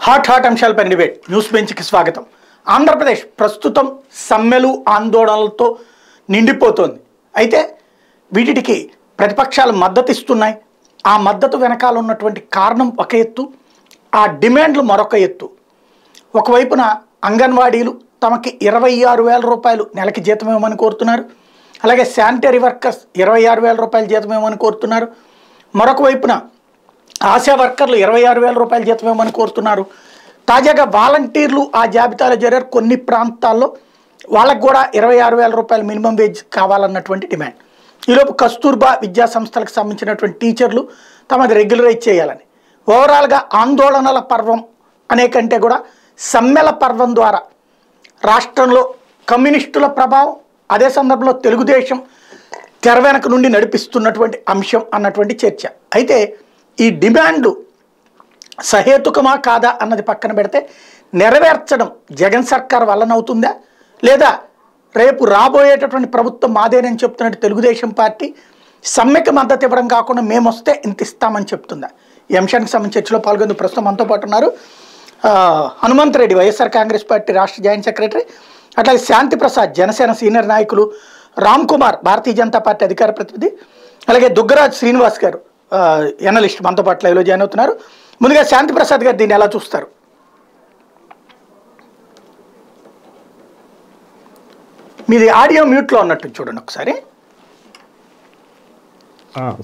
Hot hot అంశాలపై debate news బెంచ్కి స్వాగతం. ఆంధ్రప్రదేశ్ ప్రస్తుతం సమ్మెలు ఆందోళనలతో నిండిపోతోంది. అయితే వీటికి ప్రతిపక్షాలు మద్దతు ఇస్తున్నాయి. ఆ మద్దతు వెనకాల ఉన్నటువంటి కారణం ఒక ఎత్తు, ఆ డిమాండ్లు మరొక ఎత్తు. ఒకవైపున అంగన్వాడీలు తమకి 26,000 రూపాయలు నెలకి జీతం ఇవ్వమని కోరుతున్నారు. అలాగే శానిటరీ వర్కర్స్ 26,000 రూపాయలు జీతం ఇవ్వమని కోరుతున్నారు. మరొక వైపున ఆశా వర్కర్లు 26,000 రూపాయలు జీతం ఇవ్వమని కోరుతున్నారు. తాజాగా వాలంటీర్లు ఆ జాబితాలో చేరారు. కొన్ని ప్రాంతాల్లో వాళ్ళకు కూడా 26,000 రూపాయలు మినిమం వేజ్ కావాలన్నటువంటి డిమాండ్. ఈలోపు కస్తూర్బా విద్యా సంస్థలకు సంబంధించినటువంటి టీచర్లు తమది రెగ్యులరైజ్ చేయాలని, ఓవరాల్గా ఆందోళనల పర్వం అనే కంటే కూడా సమ్మెల పర్వం ద్వారా రాష్ట్రంలో కమ్యూనిస్టుల ప్రభావం, అదే సందర్భంలో తెలుగుదేశం తెర వెనక నుండి నడిపిస్తున్నటువంటి అంశం అన్నటువంటి చర్చ. అయితే ఈ డిమాండ్లు సహేతుకమా కాదా అన్నది పక్కన పెడితే నెరవేర్చడం జగన్ సర్కార్ వల్లనవుతుందా, లేదా రేపు రాబోయేటటువంటి ప్రభుత్వం మాదేనని చెప్తున్నట్టు తెలుగుదేశం పార్టీ సమ్మెకి మద్దతు ఇవ్వడం కాకుండా మేము వస్తే ఇంత ఇస్తామని చెప్తుందా? ఈ అంశానికి సంబంధించి చర్చలో పాల్గొందుకు ప్రస్తుతం మనతో పాటు ఉన్నారు హనుమంత్ రెడ్డి, వైఎస్ఆర్ కాంగ్రెస్ పార్టీ రాష్ట్ర జాయింట్ సెక్రటరీ, అట్లాగే శాంతి ప్రసాద్ జనసేన సీనియర్ నాయకులు, రామ్ కుమార్ భారతీయ జనతా పార్టీ అధికార ప్రతినిధి, అలాగే దుగ్గరాజ్ శ్రీనివాస్ గారు ఎనలిస్ట్ మనతో పాటు లైవ్లో జాయిన్ అవుతున్నారు. ముందుగా శాంతి ప్రసాద్ గారు దీన్ని ఎలా చూస్తారు? మీది ఆడియో మ్యూట్లో ఉన్నట్టు చూడండి ఒకసారి.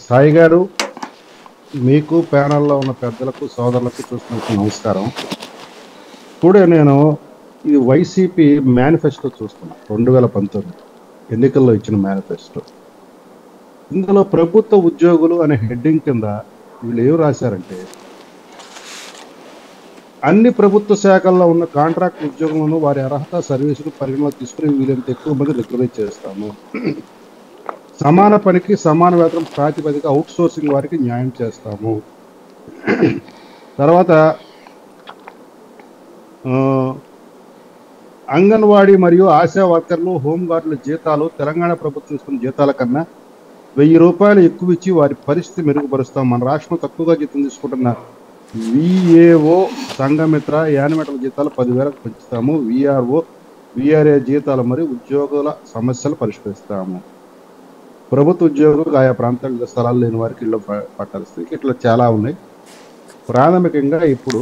సాయి గారు, మీకు ప్యానల్లో ఉన్న పెద్దలకు సోదరులకు చూసినందుకు నమస్కారం. ఇప్పుడే నేను ఈ వైసీపీ మేనిఫెస్టో చూస్తున్నా, 2019 ఎన్నికల్లో ఇచ్చిన మేనిఫెస్టో. ఇందులో ప్రభుత్వ ఉద్యోగులు అనే హెడ్డింగ్ కింద వీళ్ళు ఏం రాశారంటే, అన్ని ప్రభుత్వ శాఖల్లో ఉన్న కాంట్రాక్ట్ ఉద్యోగులను వారి అర్హత సర్వీసులు పరిగణలో తీసుకుని వీలైనంత ఎక్కువ మంది రికగ్నైజ్ చేస్తాము. సమాన పనికి సమాన వేతనం ప్రాతిపదిక అవుట్ సోర్సింగ్ వారికి న్యాయం చేస్తాము. తర్వాత అంగన్వాడీ మరియు ఆశా వర్కర్లు, హోంగార్డుల జీతాలు తెలంగాణ ప్రభుత్వం ఇస్తున్న జీతాల కన్నా 1,000 రూపాయలు ఎక్కువ ఇచ్చి వారి పరిస్థితి మెరుగుపరుస్తాం. మన రాష్ట్రం తక్కువగా జీతం తీసుకుంటున్న విఏఓ, సంఘమిత్ర, యానిమేటర్ల జీతాలు 10,000కు పెంచుతాము. విఆర్ఓ, విఆర్ఏ జీతాలు మరియు ఉద్యోగుల సమస్యలు పరిష్కరిస్తాము. ప్రభుత్వ ఉద్యోగులకు ఆయా ప్రాంతాల స్థలాలు లేని వారికి ఇళ్ళు పట్టాల్సి, ఇట్లా చాలా ఉన్నాయి. ప్రాథమికంగా ఇప్పుడు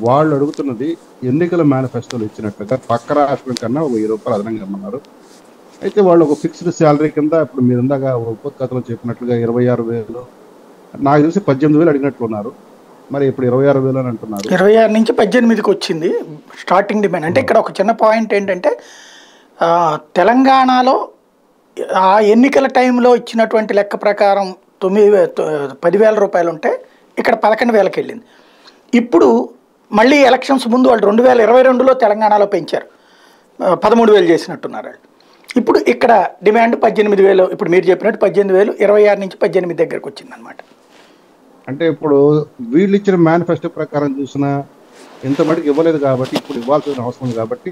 వాళ్ళు అడుగుతున్నది ఎన్నికల మేనిఫెస్టోలు ఇచ్చినట్లుగా పక్క రాష్ట్రం కన్నా 1,000 రూపాయలు అదనంగా ఇమ్మన్నారు. అయితే వాళ్ళు ఒక ఫిక్స్డ్ శాలరీ కింద ఇప్పుడు మీరు ఇందాక ఉపకథలో చెప్పినట్లుగా 26,000, నాకు తెలిసి 18,000 అడిగినట్లు ఉన్నారు. మరి ఇప్పుడు 26,000 అని అంటున్నారు. 26 నుంచి 18కి వచ్చింది స్టార్టింగ్ డిమాండ్. అంటే ఇక్కడ ఒక చిన్న పాయింట్ ఏంటంటే, తెలంగాణలో ఆ ఎన్నికల టైంలో ఇచ్చినటువంటి లెక్క ప్రకారం 10,000 రూపాయలు ఉంటే ఇక్కడ 11,000కి వెళ్ళింది. ఇప్పుడు మళ్ళీ ఎలక్షన్స్ ముందు వాళ్ళు 2022లో తెలంగాణలో పెంచారు, 13,000 చేసినట్టున్నారు. ఇప్పుడు ఇక్కడ డిమాండ్ 18,000. ఇప్పుడు మీరు చెప్పినట్టు 18,000, 26 నుంచి 18 దగ్గరకు వచ్చింది అనమాట. అంటే ఇప్పుడు వీళ్ళు ఇచ్చిన మేనిఫెస్టో ప్రకారం చూసినా ఇంత మటుకు ఇవ్వలేదు కాబట్టి ఇప్పుడు ఇవ్వాల్సిన అవసరం ఉంది. కాబట్టి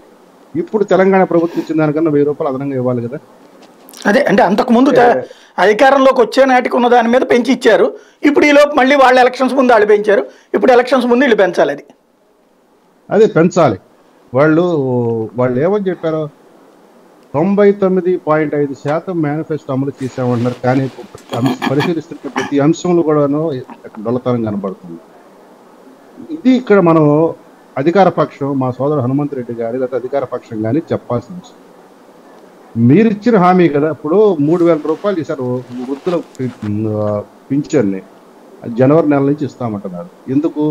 ఇప్పుడు తెలంగాణ ప్రభుత్వం ఇచ్చిన దానికన్నా 1,000 రూపాయలు అదనంగా ఇవ్వాలి కదా. అదే అంటే అంతకుముందు అధికారంలోకి వచ్చే నాటికి ఉన్న దాని మీద పెంచి ఇచ్చారు. ఇప్పుడు ఈ లోపు మళ్ళీ వాళ్ళు ఎలక్షన్స్ ముందు వాళ్ళు పెంచారు, ఇప్పుడు ఎలక్షన్స్ ముందు వీళ్ళు పెంచాలి. అదే పెంచాలి. వాళ్ళు ఏమని చెప్పారో 99.5% మేనిఫెస్టో అమలు చేసామన్నారు. కానీ పరిశీలిస్తున్న ప్రతి అంశంలో కూడాను డొల్లతనం కనబడుతుంది. ఇది ఇక్కడ మనం అధికార పక్షం, మా సోదరు హనుమంత్ రెడ్డి గారి లేదా అధికార పక్షం కానీ చెప్పాల్సిన విషయం. మీరు ఇచ్చిన హామీ కదా, ఇప్పుడు 3,000 రూపాయలు ఇస్తారు వృద్ధుల పింఛన్ని జనవరి నెల నుంచి ఇస్తామంటున్నారు. ఎందుకు?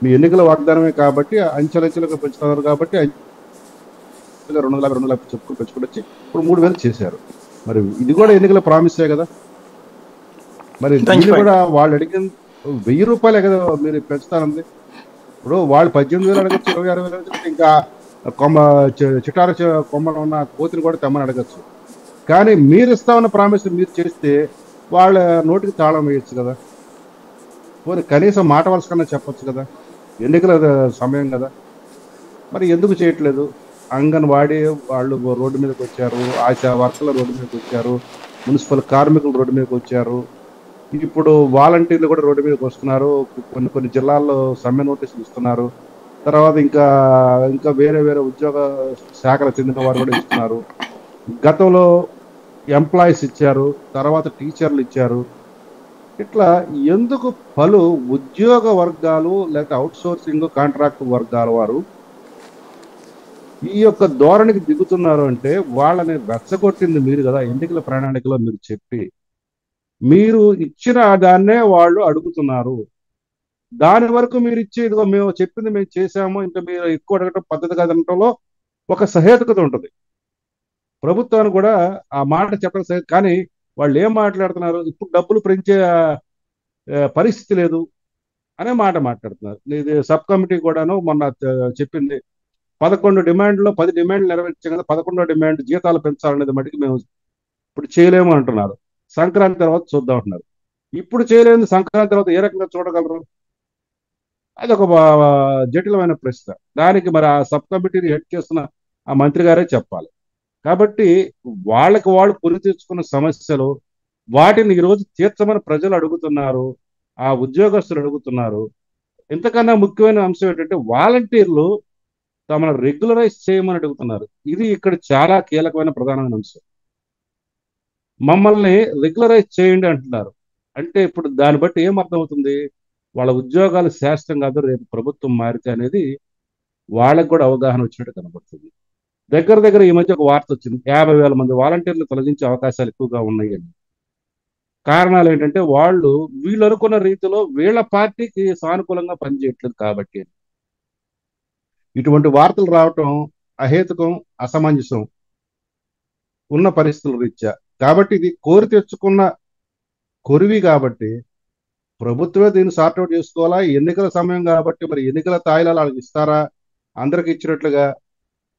మీ ఎన్నికల వాగ్దానమే కాబట్టి అంచెలంచెలుగా పెంచుతున్నారు కాబట్టి 2,00,000 చెప్పుకుని పెంచుకుని వచ్చి ఇప్పుడు 3,000 చేశారు. మరి ఇది కూడా ఎన్నికల ప్రామిసే కదా. మరి దీన్ని కూడా వాళ్ళు అడిగిన 1,000 రూపాయలే కదా మీరు పెంచుతానంది. ఇప్పుడు వాళ్ళు 18,000 అడగచ్చు, 26,000 అడగచ్చు, ఇంకా చిటారు కొమ్మలు ఉన్న కోతిని కూడా తెమ్మని అడగచ్చు. కానీ మీరు ఇస్తామన్న ప్రామిస్ మీరు చేస్తే వాళ్ళ నోటికి తాళం వేయచ్చు కదా. పోనీ కనీసం మాట వలస కన్నా చెప్పచ్చు కదా, ఎన్నికల సమయం కదా. మరి ఎందుకు చేయట్లేదు? అంగన్వాడీ వాళ్ళు రోడ్డు మీదకి వచ్చారు, ఆశా వర్కర్లు రోడ్డు మీదకి వచ్చారు, మున్సిపల్ కార్మికులు రోడ్డు మీదకి వచ్చారు. ఇప్పుడు వాలంటీర్లు కూడా రోడ్డు మీదకి వస్తున్నారు. కొన్ని కొన్ని జిల్లాల్లో సమ్మె నోటీసులు ఇస్తున్నారు. తర్వాత ఇంకా ఇంకా వేరే వేరే ఉద్యోగ శాఖలకు చెందిన వారు కూడా ఇస్తున్నారు. గతంలో ఎంప్లాయీస్ ఇచ్చారు, తర్వాత టీచర్లు ఇచ్చారు. ఇట్లా ఎందుకు పలు ఉద్యోగ వర్గాలు లేకపోతే అవుట్ సోర్సింగ్ కాంట్రాక్ట్ వర్గాల వారు ఈ యొక్క ధోరణికి దిగుతున్నారు అంటే వాళ్ళని రెచ్చగొట్టింది మీరు కదా. ఎన్నికల ప్రణాళికలో మీరు చెప్పి మీరు ఇచ్చిన దాన్నే వాళ్ళు అడుగుతున్నారు. దాని వరకు మీరు ఇచ్చే ఇదిగో మేము చెప్పింది మేము చేశాము, ఇంకా మీరు ఎక్కువ అడగటం పద్ధతి కాదనటంలో ఒక సహేతుకత ఉంటుంది. ప్రభుత్వాన్ని కూడా ఆ మాట చెప్పడం కానీ వాళ్ళు ఏం మాట్లాడుతున్నారు, ఇప్పుడు డబ్బులు పెంచే పరిస్థితి లేదు అనే మాట మాట్లాడుతున్నారు. ఇది సబ్ కమిటీ కూడాను మొన్న చెప్పింది 11 డిమాండ్లో 10 డిమాండ్లు నెరవేర్చాం కదా, 11వ డిమాండ్ జీతాలు పెంచాలనేది మటుకు మేము ఇప్పుడు చేయలేము అంటున్నారు. సంక్రాంతి తర్వాత చూద్దాం అంటున్నారు. ఇప్పుడు చేయలేని సంక్రాంతి తర్వాత ఏ రకంగా చూడగలరు? అది ఒక జటిలమైన ప్రశ్న. దానికి మరి ఆ సబ్ కమిటీని హెడ్ చేస్తున్న ఆ మంత్రి గారే చెప్పాలి. కాబట్టి వాళ్ళకి వాళ్ళు కొని తెచ్చుకున్న సమస్యలు వాటిని ఈరోజు తీర్చమని ప్రజలు అడుగుతున్నారు, ఆ ఉద్యోగస్తులు అడుగుతున్నారు. ఇంతకన్నా ముఖ్యమైన అంశం ఏంటంటే వాలంటీర్లు తమను రెగ్యులరైజ్ చేయమని అడుగుతున్నారు. ఇది ఇక్కడ చాలా కీలకమైన ప్రధానమైన అంశం. మమ్మల్ని రెగ్యులరైజ్ చేయండి అంటున్నారు. అంటే ఇప్పుడు దాన్ని బట్టి ఏం అర్థమవుతుంది, వాళ్ళ ఉద్యోగాలు శాశ్వతం కాదు, రేపు ప్రభుత్వం మారితే అనేది వాళ్ళకు కూడా అవగాహన వచ్చినట్టు కనబడుతుంది. దగ్గర దగ్గర ఈ మధ్య ఒక వార్త వచ్చింది, 50,000 మంది వాలంటీర్లు తొలగించే అవకాశాలు ఎక్కువగా ఉన్నాయని. కారణాలు ఏంటంటే వాళ్ళు వీళ్ళు అనుకున్న రీతిలో వీళ్ళ పార్టీకి సానుకూలంగా పనిచేయట్లేదు కాబట్టి. ఇటువంటి వార్తలు రావటం అహేతుకం, అసమంజసం ఉన్న పరిస్థితుల రీత్యా. కాబట్టి ఇది కోరి తెచ్చుకున్న కొరివి కాబట్టి ప్రభుత్వమే దీన్ని సార్ట్అవుట్ చేసుకోవాలా. ఎన్నికల సమయం కాబట్టి మరి ఎన్నికల తాయిలాలు వాళ్ళకి ఇస్తారా, అందరికి ఇచ్చినట్లుగా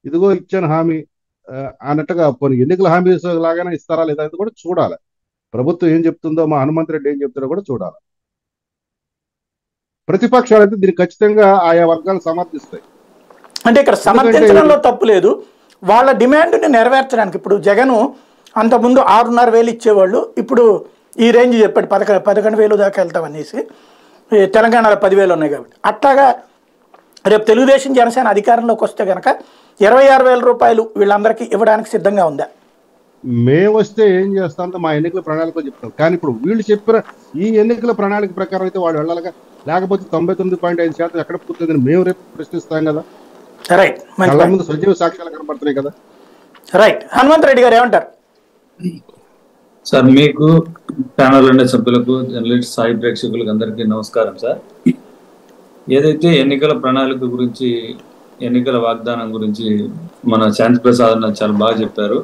ఇదిగో ఇచ్చాను హామీ అన్నట్టుగా పోనీ ఎన్నికల హామీ లాగానే ఇస్తారా లేదా అది కూడా చూడాలి. ప్రభుత్వం ఏం చెప్తుందో, మా హనుమంత్ రెడ్డి ఏం చెప్తారో కూడా చూడాలి. ప్రతిపక్షాలు అయితే దీన్ని ఖచ్చితంగా ఆయా వర్గాలు సమర్థిస్తాయి. అంటే ఇక్కడ సమర్థించడంలో తప్పు లేదు, వాళ్ళ డిమాండ్ని నెరవేర్చడానికి. ఇప్పుడు జగన్ అంతకుముందు 6,500 ఇచ్చేవాళ్ళు, ఇప్పుడు ఈ రేంజ్ చెప్పాడు 11,000 దాకా వెళ్తామనేసి. తెలంగాణలో 10,000 ఉన్నాయి కాబట్టి. అట్లాగా రేపు తెలుగుదేశం జనసేన అధికారంలోకి వస్తే కనుక 26,000 రూపాయలు వీళ్ళందరికీ ఇవ్వడానికి సిద్ధంగా ఉందా? మేము వస్తే ఏం చేస్తామంటే మా ఎన్నికల ప్రణాళిక చెప్తాం. కానీ ఇప్పుడు వీళ్ళు చెప్పిన ఈ ఎన్నికల ప్రణాళిక ప్రకారం అయితే వాళ్ళు వెళ్ళాలిగా. లేకపోతే 99.5% ఎక్కడ పూర్తయిందని మేము రేపు ప్రశ్నిస్తాం కదా. రైట్, కళ్ళ ముందు సజీవ సాక్ష్యాలు కనబడుతున్నాయి కదా. రైట్. హనుమంత్ రెడ్డి గారు ఏమంటారు సార్? మీకు ప్యానల్ ఉండే సభ్యులకు, జర్నలిస్ట్, సాయి ప్రేక్షకులకు అందరికీ నమస్కారం సార్. ఏదైతే ఎన్నికల ప్రణాళిక గురించి, ఎన్నికల వాగ్దానం గురించి మన శాంతి ప్రసాద్ అన్న చాలా బాగా చెప్పారు.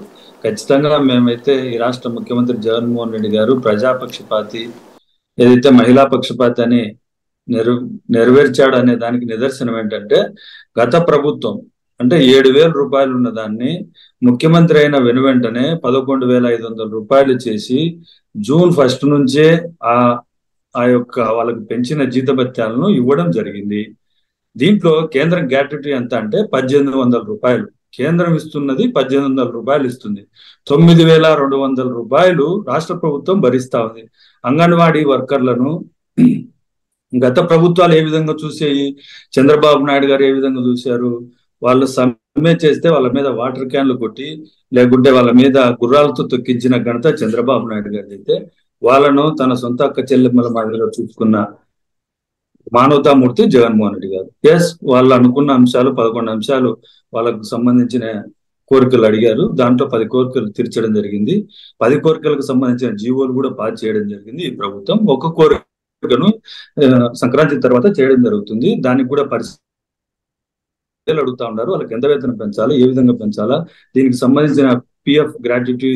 ఖచ్చితంగా మేమైతే ఈ రాష్ట్ర ముఖ్యమంత్రి జగన్మోహన్ రెడ్డి గారు ప్రజాపక్షపాతి, ఏదైతే మహిళా పక్షపాతి అని నెరవేర్చాడు అనే దానికి నిదర్శనం ఏంటంటే, గత ప్రభుత్వం అంటే 7,000 రూపాయలు ఉన్న దాన్ని ముఖ్యమంత్రి అయిన వెనువెంటనే 11,500 రూపాయలు చేసి జూన్ 1 నుంచే ఆ యొక్క వాళ్ళకి పెంచిన జీతభత్యాలను ఇవ్వడం జరిగింది. దీంట్లో కేంద్రం గ్రాట్యుటీ ఎంత అంటే 1,800 రూపాయలు. కేంద్రం ఇస్తున్నది 1,800 రూపాయలు ఇస్తుంది. 9,200 రూపాయలు రాష్ట్ర ప్రభుత్వం భరిస్తా ఉంది. అంగన్వాడీ వర్కర్లను గత ప్రభుత్వాలు ఏ విధంగా చూసేవి, చంద్రబాబు నాయుడు గారు ఏ విధంగా చూశారు, వాళ్ళు సమ్మె చేస్తే వాళ్ళ మీద వాటర్ క్యాన్లు కొట్టి, లేకుంటే వాళ్ళ మీద గుర్రాలతో తొక్కించిన ఘనత చంద్రబాబు నాయుడు గారి అయితే, వాళ్ళను తన సొంత అక్క చెల్లెమ్మల మాదిరిగా చూసుకున్న మానవతామూర్తి జగన్మోహన్ రెడ్డి గారు. ఎస్, వాళ్ళు అనుకున్న అంశాలు 11 అంశాలు వాళ్ళకు సంబంధించిన కోరికలు అడిగారు. దాంట్లో 10 కోరికలు తీర్చడం జరిగింది. 10 కోరికలకు సంబంధించిన జీవోలు కూడా పాస్ చేయడం జరిగింది. ఈ ప్రభుత్వం ఒక కోరికను సంక్రాంతి తర్వాత చేయడం జరుగుతుంది. దానికి కూడా అడుగుతా ఉన్నారు, వాళ్ళకి ఎంత వేతనం పెంచాలా, ఏ విధంగా పెంచాలా, దీనికి సంబంధించిన పిఎఫ్ గ్రాట్యుటీ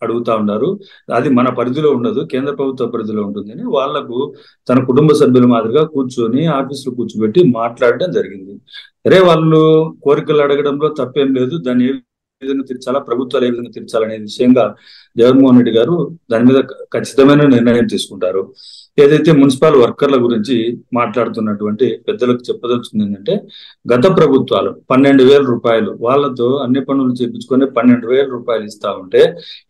అడుగుతా ఉన్నారు. అది మన పరిధిలో ఉండదు, కేంద్ర ప్రభుత్వ పరిధిలో ఉంటుందని వాళ్లకు తన కుటుంబ సభ్యుల మాదిరిగా కూర్చొని ఆఫీసులో కూర్చోబెట్టి మాట్లాడడం జరిగింది. అరే, వాళ్ళు కోరికలు అడగడంలో తప్పేం లేదు, దాన్ని విధంగా తీర్చాలా, ప్రభుత్వాలు ఏ విధంగా తీర్చాలనే విషయంగా జగన్మోహన్ రెడ్డి గారు దాని మీద ఖచ్చితమైన నిర్ణయం తీసుకుంటారు. ఏదైతే మున్సిపల్ వర్కర్ల గురించి మాట్లాడుతున్నటువంటి పెద్దలకు చెప్పదలుచుకుంది ఏంటంటే, గత ప్రభుత్వాలు 12,000 రూపాయలు వాళ్ళతో అన్ని పనులు చేయించుకొని 12,000 రూపాయలు ఇస్తా ఉంటే,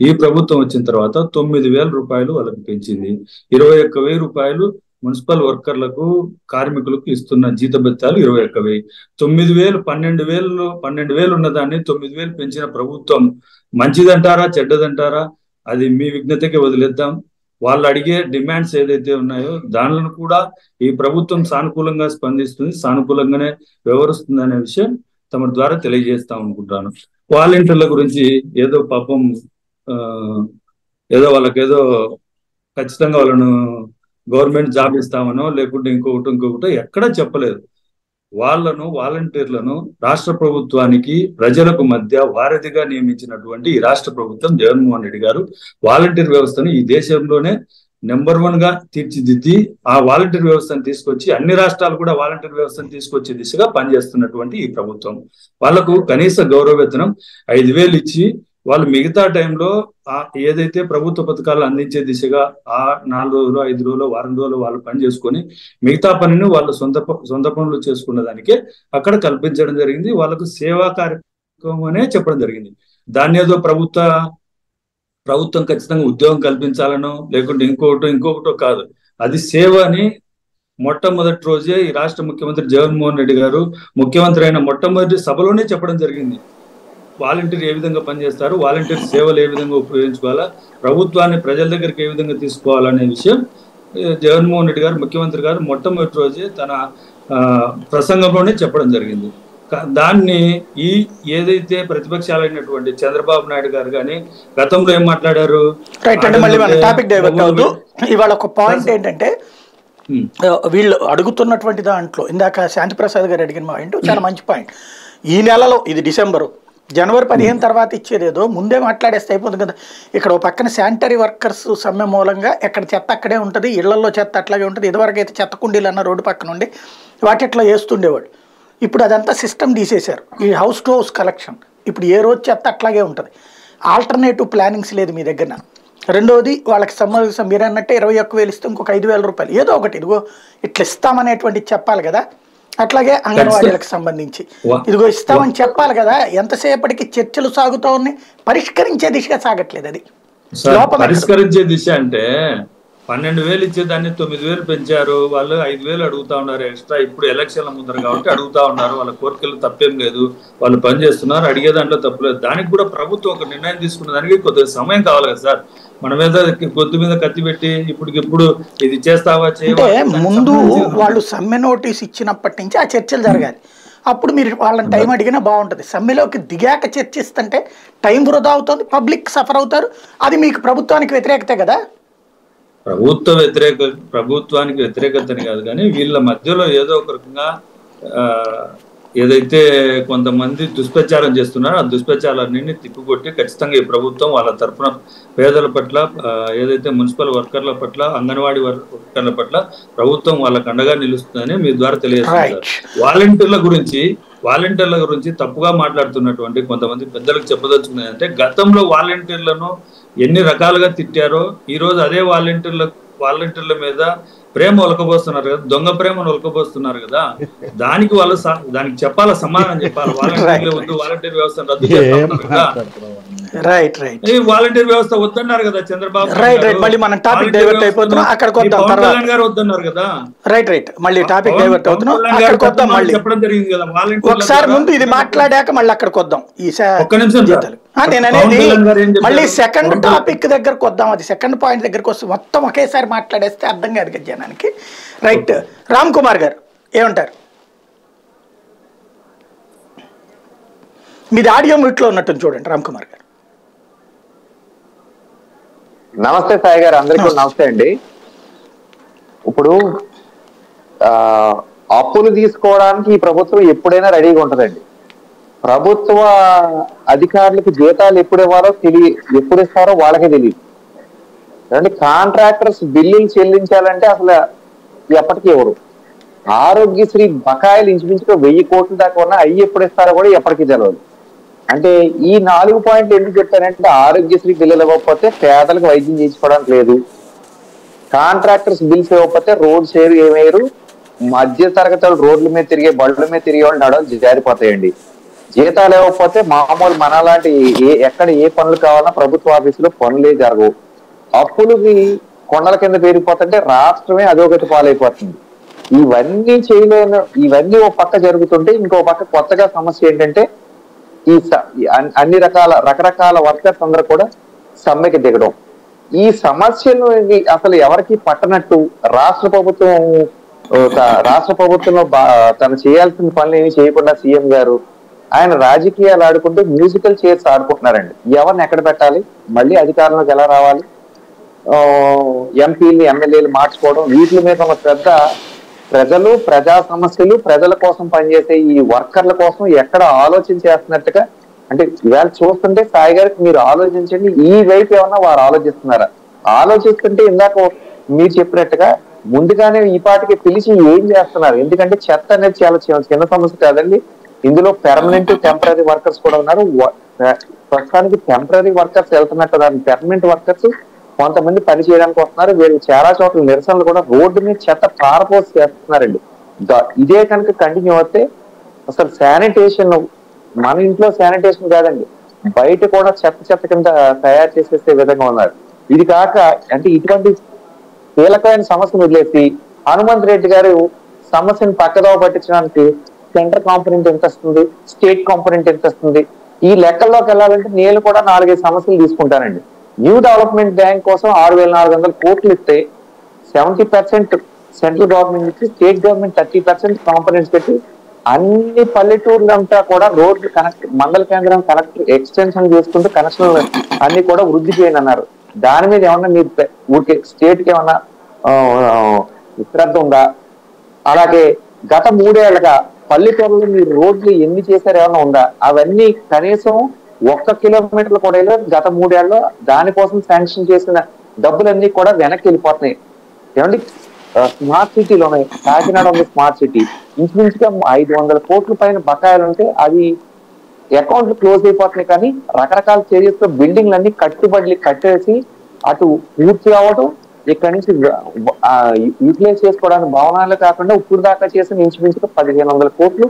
ఈ ప్రభుత్వం వచ్చిన తర్వాత 9,000 రూపాయలు వాళ్ళకి పెంచింది. 21,000 రూపాయలు మున్సిపల్ వర్కర్లకు కార్మికులకు ఇస్తున్న జీతభత్యాలు 21,000. 9,000 12,000 ఉన్నదాన్ని 9,000 పెంచిన ప్రభుత్వం మంచిదంటారా చెడ్డదంటారా అది మీ విజ్ఞతకి వదిలేద్దాం. వాళ్ళు అడిగే డిమాండ్స్ ఏదైతే ఉన్నాయో దానిలను కూడా ఈ ప్రభుత్వం సానుకూలంగా స్పందిస్తుంది, సానుకూలంగానే వ్యవహరిస్తుంది అనే విషయం తమ ద్వారా తెలియజేస్తాం అనుకుంటాను. వాలంటీర్ల గురించి ఏదో పాపం ఏదో వాళ్ళకేదో ఖచ్చితంగా వాళ్ళను గవర్నమెంట్ జాబ్ ఇస్తామనో లేకుంటే ఇంకొకటో ఎక్కడా చెప్పలేదు. వాలంటీర్లను రాష్ట్ర ప్రభుత్వానికి ప్రజలకు మధ్య వారధిగా నియమించినటువంటి ఈ రాష్ట్ర ప్రభుత్వం జగన్మోహన్ రెడ్డి గారు వాలంటీర్ వ్యవస్థను ఈ దేశంలోనే నెంబర్ 1 గా తీర్చిదిద్ది ఆ వాలంటీర్ వ్యవస్థను తీసుకొచ్చి అన్ని రాష్ట్రాలు కూడా వాలంటీర్ వ్యవస్థను తీసుకొచ్చే దిశగా పనిచేస్తున్నటువంటి ఈ ప్రభుత్వం. వాళ్లకు కనీస గౌరవ వేతనం 5,000 ఇచ్చి వాళ్ళు మిగతా టైంలో ఏదైతే ప్రభుత్వ పథకాలు అందించే దిశగా ఆ 4 రోజులు 5 రోజులు వారం రోజులు వాళ్ళు పని చేసుకొని మిగతా పనిని వాళ్ళు సొంత పనులు చేసుకున్న దానికే అక్కడ కల్పించడం జరిగింది. వాళ్ళకు సేవా కార్యక్రమం అనే చెప్పడం జరిగింది. దాన్ని ఏదో ప్రభుత్వం ఖచ్చితంగా ఉద్యోగం కల్పించాలనో లేకుంటే ఇంకొకటో కాదు, అది సేవ అని మొట్టమొదటి రోజే ఈ రాష్ట్ర ముఖ్యమంత్రి జగన్మోహన్ రెడ్డి గారు ముఖ్యమంత్రి అయిన మొట్టమొదటి సభలోనే చెప్పడం జరిగింది. వాలంటీర్ ఏ విధంగా పనిచేస్తారు, వాలంటీర్ సేవలు ఏ విధంగా ఉపయోగించుకోవాలా, ప్రభుత్వాన్ని ప్రజల దగ్గరికి ఏ విధంగా తీసుకోవాలనే విషయం జగన్మోహన్ రెడ్డి గారు ముఖ్యమంత్రి గారు మొట్టమొదటి రోజే తన ప్రసంగంలోనే చెప్పడం జరిగింది. దాన్ని ఏదైతే ప్రతిపక్షాలైనటువంటి చంద్రబాబు నాయుడు గారు కానీ గతంలో ఏం మాట్లాడారు, ఇవాళ ఒక పాయింట్ ఏంటంటే వీళ్ళు అడుగుతున్నటువంటి దాంట్లో ఇందాక శాంతిప్రసాద్ గారు అడిగిన పాయింట్ చాలా మంచి పాయింట్. ఈ నెలలో ఇది డిసెంబరు, జనవరి 15 తర్వాత ఇచ్చేదేదో ముందే మాట్లాడేస్తే అయిపోతుంది కదా. ఇక్కడ ఒక పక్కన శానిటరీ వర్కర్స్ సమ్మె మూలంగా ఎక్కడ చెత్త అక్కడే ఉంటుంది, ఇళ్లలో చెత్త అట్లాగే ఉంటుంది. ఇదివరకు అయితే చెత్త కుండీలు అన్న రోడ్డు పక్కన ఉండి వాటిట్లో వేస్తుండేవాడు. ఇప్పుడు అదంతా సిస్టమ్ తీసేశారు. ఈ హౌస్ టు హౌస్ కలెక్షన్ ఇప్పుడు ఏ రోజు చెత్త అట్లాగే ఉంటుంది. ఆల్టర్నేటివ్ ప్లానింగ్స్ లేదు మీ దగ్గర. రెండోది వాళ్ళకి సంబంధించిన మీరు అన్నట్టే 21,000 ఇస్తే ఇంకొక 5,000 రూపాయలు ఏదో ఒకటి ఇదిగో ఇట్లా ఇస్తామనేటువంటి చెప్పాలి కదా. అట్లాగే అంగన్వాడీలకు సంబంధించి ఇదిగో ఇస్తామని చెప్పాలి కదా. ఎంతసేపటికి చర్చలు సాగుతూ ఉన్నాయి, పరిష్కరించే దిశగా సాగట్లేదు. అది పరిష్కరించే దిశ అంటే 12,000 ఇచ్చేదాన్ని 9,000 పెంచారు. వాళ్ళు 5,000 అడుగుతా ఉన్నారు ఎక్స్ట్రా. ఇప్పుడు ఎలక్షన్ల ముందర కాబట్టి అడుగుతా ఉన్నారు. వాళ్ళ కోరికలు తప్పేం లేదు, వాళ్ళు పని చేస్తున్నారు, అడిగే దాంట్లో తప్పలేదు. దానికి కూడా ప్రభుత్వం ఒక నిర్ణయం తీసుకున్న దానికి కొద్దిగా సమయం కావాలి కదా సార్. మన మీద గొంతు మీద కత్తి పెట్టి ఇప్పుడు ఇది చేస్తావా ముందు వాళ్ళు సమ్మె నోటీస్ ఇచ్చినప్పటి నుంచి ఆ చర్చలు జరగాలి. అప్పుడు మీరు వాళ్ళని టైం అడిగినా బాగుంటుంది. సమ్మెలోకి దిగాక చర్చిస్తుంటే టైం వృధా అవుతుంది, పబ్లిక్ సఫర్ అవుతారు. అది మీకు ప్రభుత్వానికి వ్యతిరేకతే కదా. ప్రభుత్వానికి వ్యతిరేకతని కాదు, కానీ వీళ్ళ మధ్యలో ఏదో ఒక రకంగా ఏదైతే కొంతమంది దుష్ప్రచారం చేస్తున్నారో ఆ దుష్ప్రచారాన్ని తిప్పికొట్టి ఖచ్చితంగా ఈ ప్రభుత్వం వాళ్ళ తరఫున పేదల పట్ల ఏదైతే మున్సిపల్ వర్కర్ల పట్ల అంగన్వాడీ వర్కర్ల పట్ల ప్రభుత్వం వాళ్ళకు అండగా నిలుస్తుందని మీ ద్వారా తెలియజేస్తున్నారు. వాలంటీర్ల గురించి తప్పుగా మాట్లాడుతున్నటువంటి కొంతమంది పెద్దలకు చెప్పదలుచుకున్నది అంటే, గతంలో వాలంటీర్లను ఎన్ని రకాలుగా తిట్టారో ఈ రోజు అదే వాలంటీర్ల మీద ప్రేమ ఒలకబోస్తున్నారు కదా, దొంగ ప్రేమను ఒలకబోస్తున్నారు కదా. దానికి చెప్పాలా, సమాధానం చెప్పాలి. వాలంటీర్ వ్యవస్థను రద్దు చేస్తున్నారు కదా, వాలంటీర్ వ్యవస్థ వద్దన్నారు కదా చంద్రబాబు గారు వద్దన్నారు కదా. చెప్పడం జరిగింది కదా. ఒకసారి ముందు ఇది మాట్లాడాక మళ్ళీ అక్కడికి వద్దాం. ఒక్క నిమిషం నేననేది మళ్ళీ సెకండ్ టాపిక్ దగ్గరకు వద్దాం. అది సెకండ్ పాయింట్ దగ్గరకు వస్తే మొత్తం ఒకేసారి మాట్లాడేస్తే అర్థం కాదు కదా జనానికి. రైట్, రామ్ కుమార్ గారు ఏమంటారు? మీది ఆడియో మ్యూట్లో ఉన్నట్టు చూడండి. రామ్ కుమార్ గారు నమస్తే. సాయి గారు అందరికీ నమస్తే అండి. ఇప్పుడు అప్పులు తీసుకోవడానికి ఈ ప్రభుత్వం ఎప్పుడైనా రెడీగా ఉంటదండి. ప్రభుత్వ అధికారులకు జీతాలు ఎప్పుడు ఇవ్వాలో ఎప్పుడు ఇస్తారో వాళ్ళకే తెలియదు. అంటే కాంట్రాక్టర్స్ బిల్లులు చెల్లించాలంటే అసలు ఎప్పటికీ ఇవ్వరు. ఆరోగ్యశ్రీ బకాయిలు ఇంచుమించుగా 1,000 కోట్ల దాకా ఉన్నా అవి ఎప్పుడు ఇస్తారో కూడా ఎప్పటికీ తెలియదు. అంటే ఈ 4 పాయింట్లు ఎందుకు చెప్పారంటే ఆరోగ్యశ్రీ బిల్లులు ఇవ్వకపోతే పేదలకు వైద్యం చేయించుకోవడానికి లేదు, కాంట్రాక్టర్స్ బిల్స్ ఇవ్వకపోతే రోడ్ షేర్ ఏమయ్యారు, మధ్య తరగతి వాళ్ళు రోడ్ల మీద తిరిగే బళ్ళ మీద తిరిగే వాళ్ళు నడవలు జారిపోతాయండి, జీతాలు ఇవ్వకపోతే మామూలు మనలాంటి ఎక్కడ ఏ పనులు కావాలన్నా ప్రభుత్వ ఆఫీసులో పనులే జరగవు, అప్పులకి కొండల కింద పెరిగిపోతుంటే రాష్ట్రమే అధోగతి పాలైపోతుంది. ఇవన్నీ చేయలేని ఇవన్నీ ఒక పక్క జరుగుతుంటే ఇంకో పక్క కొత్తగా సమస్య ఏంటంటే అన్ని రకరకాల వర్కర్స్ అందరూ కూడా సమ్మెకి దిగడం. ఈ సమస్యను అసలు ఎవరికి పట్టనట్టు రాష్ట్ర ప్రభుత్వంలో తను చేయాల్సిన పనులు ఏమి చేయకుండా సీఎం గారు ఆయన రాజకీయాలు ఆడుకుంటూ మ్యూజికల్ చైర్స్ ఆడుకుంటున్నారండి. ఎవరిని ఎక్కడ పెట్టాలి, మళ్ళీ అధికారంలోకి ఎలా రావాలి, ఎంపీలు ఎమ్మెల్యేలు మార్చుకోవడం, వీటి మీద ఉన్న శ్రద్ధ ప్రజలు ప్రజా సమస్యలు ప్రజల కోసం పనిచేసే ఈ వర్కర్ల కోసం ఎక్కడ ఆలోచన చేస్తున్నట్టుగా అంటే ఇవాళ చూస్తుంటే సాయి గారికి మీరు ఆలోచించండి, ఈ వైపు ఏమన్నా వారు ఆలోచిస్తున్నారా? ఆలోచిస్తుంటే ఇందాక మీరు చెప్పినట్టుగా ముందుగానే ఈ పాటికి పిలిచి ఏం చేస్తున్నారు? ఎందుకంటే చెత్త అనేది చాలా చిన్న సమస్య కాదండి, ఇందులో పెర్మనెంట్ టెంపరీ వర్కర్స్ కూడా ఉన్నారు. ప్రస్తుతానికి టెంపరీ వర్కర్స్ వెళ్తున్నట్టు దాని పెర్మనెంట్ వర్కర్స్ కొంతమంది పని చేయడానికి వస్తున్నారు. వీళ్ళు చాలా చోట్ల నిరసనలు కూడా రోడ్డు మీద చెత్త పారపోసి చేస్తున్నారండి. ఇదే కనుక కంటిన్యూ అవుతే అసలు శానిటేషన్ మన ఇంట్లో శానిటేషన్ కాదండి, బయట కూడా చెత్త కింద తయారు చేసేసే విధంగా ఉన్నారు. ఇది కాక అంటే ఇటువంటి కీలకమైన సమస్యను వదిలేసి హనుమంత్ రెడ్డి గారు సమస్యను పక్కదోవ పట్టించడానికి సెంటర్ కాంపోనెంట్ ఎంత వస్తుంది, స్టేట్ కాంపోనెంట్ ఎంత వస్తుంది, ఈ లెక్కల్లోకి వెళ్ళాలంటే నేను కూడా 4-5 సమస్యలు తీసుకుంటానండి. న్యూ డెవలప్మెంట్ బ్యాంక్ కోసం 6,400 కోట్లు ఇస్తే 70% సెంట్రల్ గవర్నమెంట్ ఇచ్చి స్టేట్ గవర్నమెంట్ 30% కాంపోనెంట్స్ పెట్టి అన్ని పల్లెటూర్లంతా కూడా రోడ్లు కనెక్ట్ మండల కేంద్రం కనెక్ట్ ఎక్స్టెన్షన్ చేసుకుంటూ కనెక్షన్లు అన్ని కూడా వృద్ధి చేయండి అన్నారు. దాని మీద ఏమన్నా మీరు ఊరికే స్టేట్ కి ఏమన్నా శ్రద్ధ ఉందా? అలాగే గత 3 ఏళ్లుగా పల్లెటూరులో మీరు రోడ్లు ఎన్ని చేశారు ఏమన్నా ఉందా? అవన్నీ కనీసం 1 కిలోమీటర్లు కూడా గత 3 ఏళ్ళలో దానికోసం శాంక్షన్ చేసిన డబ్బులన్నీ కూడా వెనక్కి వెళ్ళిపోతున్నాయి. ఏమండి స్మార్ట్ సిటీలోనే కాకినాడ ఉంది, స్మార్ట్ సిటీ ఇంచుమించుగా 500 కోట్ల పైన బకాయిలు ఉంటే అది అకౌంట్లు క్లోజ్ అయిపోతున్నాయి. కానీ రకరకాల చర్యలతో బిల్డింగ్లు అన్ని కట్టేసి అటు పూర్తి అవ్వడం, ఇక్కడ నుంచి యూటిలైజ్ చేసుకోవడానికి భవనాలు కాకుండా ఇప్పుడు దాకా చేసిన ఇంచుమించుగా 1,500 కోట్లు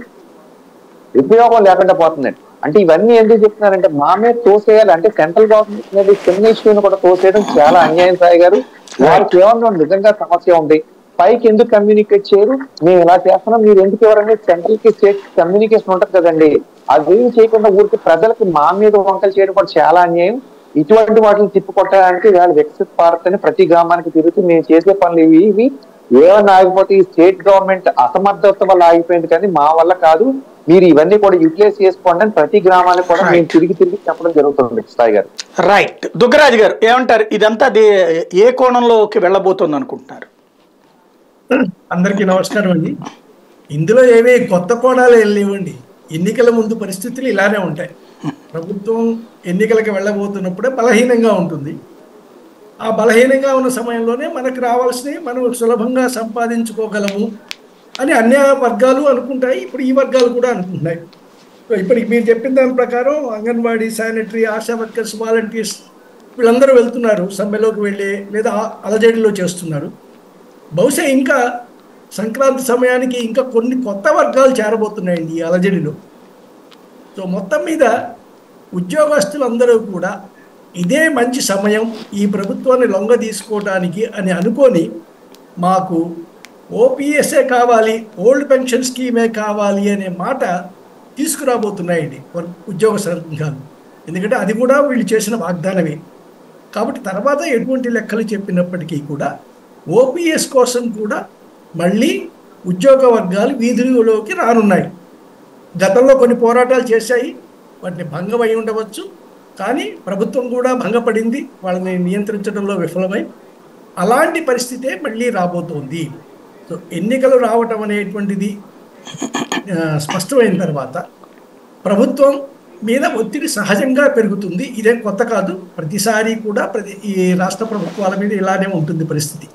ఉపయోగం లేకుండా పోతుందండి. అంటే ఇవన్నీ ఎందుకు చెప్తున్నారంటే మా మీద తోసేయాలి అంటే సెంట్రల్ గవర్నమెంట్ మీద చిన్న ఇష్యూని కూడా తోసేయడం చాలా అన్యాయం. సాయి గారు వారికి ఏమన్నా నిజంగా సమస్య ఉంది, పైకి ఎందుకు కమ్యూనికేట్ చేయరు? మేము ఇలా చేస్తున్నాం, మీరు ఎందుకు ఎవరంటే సెంట్రల్ కి స్టేట్ కమ్యూనికేషన్ ఉంటుంది కదండి, అదేం చేయకుండా ఊరికి ప్రజలకు మా మీద వంకలు చేయడం కూడా చాలా అన్యాయం. ఇటువంటి వాటిని తిప్పికొట్టడానికి ఇవాళ వికసిత్ భారత్ అని ప్రతి గ్రామానికి తిరుగుతూ మేము చేసే పనులు ఇవి ఏమన్నా ఆగిపోతే ఈ స్టేట్ గవర్నమెంట్ అసమర్థత వల్ల ఆగిపోయింది, కానీ మా వల్ల కాదు, మీరు ఇవన్నీ కూడా యూటిలైజ్ చేసుకోండి అని ప్రతి గ్రామానికి కూడా మేము తిరిగి చెప్పడం జరుగుతుంది. సాయి గారు రైట్. దుగ్గరాజు గారు ఏమంటారు? ఇదంతా ఏ కోణంలోకి వెళ్ళబోతుంది అనుకుంటున్నారు? అందరికీ నమస్కారం అండి. ఇందులో ఏమీ కొత్త కోణాలు వెళ్ళలేవండి. ఎన్నికల ముందు పరిస్థితులు ఇలానే ఉంటాయి. ప్రభుత్వం ఎన్నికలకు వెళ్ళబోతున్నప్పుడే బలహీనంగా ఉంటుంది. ఆ బలహీనంగా ఉన్న సమయంలోనే మనకు రావాల్సినవి మనం సులభంగా సంపాదించుకోగలము అని అన్ని వర్గాలు అనుకుంటాయి. ఇప్పుడు ఈ వర్గాలు కూడా అనుకుంటున్నాయి. ఇప్పటికి మీరు చెప్పిన దాని ప్రకారం anganwadi, sanitary, ASHA workers, volunteers వీళ్ళందరూ వెళ్తున్నారు సమ్మెలోకి వెళ్ళి, లేదా అలజడిలో చేస్తున్నారు. బహుశా ఇంకా సంక్రాంతి సమయానికి ఇంకా కొన్ని కొత్త వర్గాలు చేరబోతున్నాయండి ఈ అలజడిలో. సో మొత్తం మీద ఉద్యోగస్తులందరూ కూడా ఇదే మంచి సమయం ఈ ప్రభుత్వాన్ని లొంగ తీసుకోవడానికి అని అనుకొని మాకు ఓపీఎస్ఏ కావాలి, ఓల్డ్ పెన్షన్ స్కీమే కావాలి అనే మాట తీసుకురాబోతున్నాయండి ఉద్యోగ సంఘాలు. ఎందుకంటే అది కూడా వీళ్ళు చేసిన వాగ్దానమే. కాబట్టి తర్వాత ఎటువంటి లెక్కలు చెప్పినప్పటికీ కూడా ఓపీఎస్ కోసం కూడా మళ్ళీ ఉద్యోగ వర్గాలు వీధులలోకి రానున్నాయి. గతంలో కొన్ని పోరాటాలు చేశాయి, వాటిని భంగం అయి ఉండవచ్చు, కానీ ప్రభుత్వం కూడా భంగపడింది, వాళ్ళని నియంత్రించడంలో విఫలమై. అలాంటి పరిస్థితే మళ్ళీ రాబోతోంది. సో ఎన్నికలు రావటం అనేటువంటిది స్పష్టమైన తర్వాత ప్రభుత్వం మీద ఒత్తిడి సహజంగా పెరుగుతుంది. ఇదేం కొత్త కాదు, ప్రతిసారి కూడా ఈ రాష్ట్ర ప్రభుత్వాల మీద ఇలానే ఉంటుంది పరిస్థితి.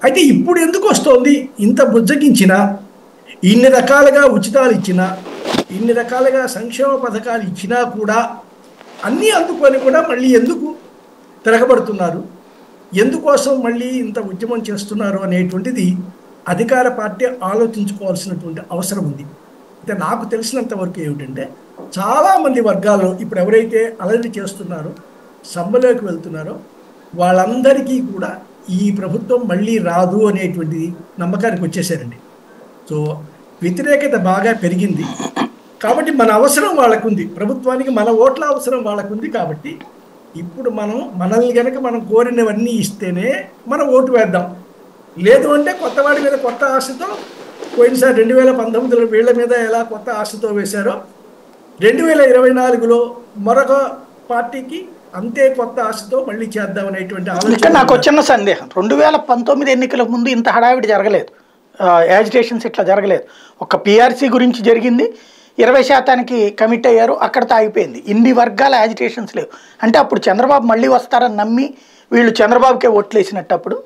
అయితే ఇప్పుడు ఎందుకు వస్తోంది? ఇంత బుజ్జగించినా ఇన్ని రకాలుగా ఉచితాలు ఇచ్చినా, ఇన్ని రకాలుగా సంక్షేమ పథకాలు ఇచ్చినా కూడా అన్నీ అందుకొని కూడా మళ్ళీ ఎందుకు తిరగబడుతున్నారు, ఎందుకోసం మళ్ళీ ఇంత ఉద్యమం చేస్తున్నారు అనేటువంటిది అధికార పార్టీ ఆలోచించుకోవాల్సినటువంటి అవసరం ఉంది. అయితే నాకు తెలిసినంత వరకు ఏమిటంటే, చాలామంది వర్గాల్లో ఇప్పుడు ఎవరైతే అలరి చేస్తున్నారో, సమ్మెలోకి వెళ్తున్నారో వాళ్ళందరికీ కూడా ఈ ప్రభుత్వం మళ్ళీ రాదు అనేటువంటి నమ్మకానికి వచ్చేసారండి. సో వ్యతిరేకత బాగా పెరిగింది కాబట్టి మన అవసరం వాళ్ళకుంది, ప్రభుత్వానికి మన ఓట్ల అవసరం వాళ్ళకుంది. కాబట్టి ఇప్పుడు మనల్ని కనుక మనం కోరినవన్నీ ఇస్తేనే మనం ఓటు వేద్దాం. లేదు అంటే కొత్త వాడి మీద కొత్త ఆశతో, పోయినసారి 2019లో వీళ్ళ మీద ఎలా కొత్త ఆశతో వేశారో 2024లో మరొక పార్టీకి అంతే కొత్త ఆశతో మళ్ళీ చేద్దాం అనేటువంటి ఆలోచన. నాకు వచ్చిన సందేహం, 2019 ఎన్నికల ముందు ఇంత హడావిడి జరగలేదు, యాజిటేషన్స్ ఇట్లా జరగలేదు. ఒక పిఆర్సీ గురించి జరిగింది, 20% కమిట్ అయ్యారు, అక్కడతో ఆగిపోయింది. ఇన్ని వర్గాల యాజిటేషన్స్ లేవు. అంటే అప్పుడు చంద్రబాబు మళ్ళీ వస్తారని నమ్మి వీళ్ళు చంద్రబాబుకే ఓట్లు వేసినట్టు. అప్పుడు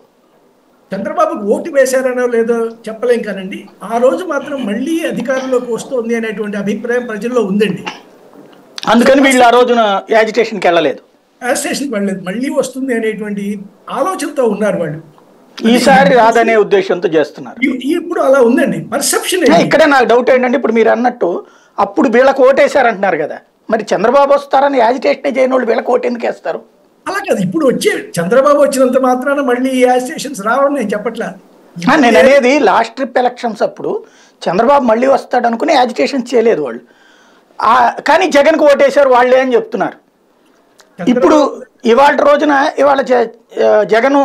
చంద్రబాబుకు ఓటు వేశారనో లేదో చెప్పలేం కానండి, ఆ రోజు మాత్రం మళ్ళీ అధికారంలోకి వస్తుంది అనేటువంటి అభిప్రాయం ప్రజల్లో ఉందండి. అందుకని వీళ్ళు ఆ రోజున యాజిటేషన్కి వెళ్ళలేదు, యాజిటేషన్కి వెళ్ళలేదు, మళ్ళీ వస్తుంది అనేటువంటి ఆలోచనతో ఉన్నారు వాళ్ళు. ఈసారి రాదనే ఉద్దేశంతో చేస్తున్నారు. ఇప్పుడు అలా ఉందండి పర్సెప్షన్. ఇక్కడ నాకు డౌట్ ఏంటంటే, ఇప్పుడు మీరు అన్నట్టు అప్పుడు వీళ్ళకి ఓటేశారంటున్నారు కదా, మరి చంద్రబాబు వస్తారని యాజిటేషన్ చేయని వాళ్ళు వీళ్ళకి ఓటు ఎందుకు వేస్తారు? అలా కాదు, ఇప్పుడు వచ్చే చంద్రబాబు వచ్చినంత మాత్రాన మళ్ళీ యాజిటేషన్స్ రావని నేను చెప్పట్లా. నేను అనేది లాస్ట్ ట్రిప్ ఎలక్షన్స్ అప్పుడు చంద్రబాబు మళ్ళీ వస్తాడు అనుకుని యాజిటేషన్స్ చేయలేదు వాళ్ళు, కానీ జగన్కి ఓటేశారు వాళ్ళే అని చెప్తున్నారు. ఇప్పుడు ఇవాళ రోజున జగన్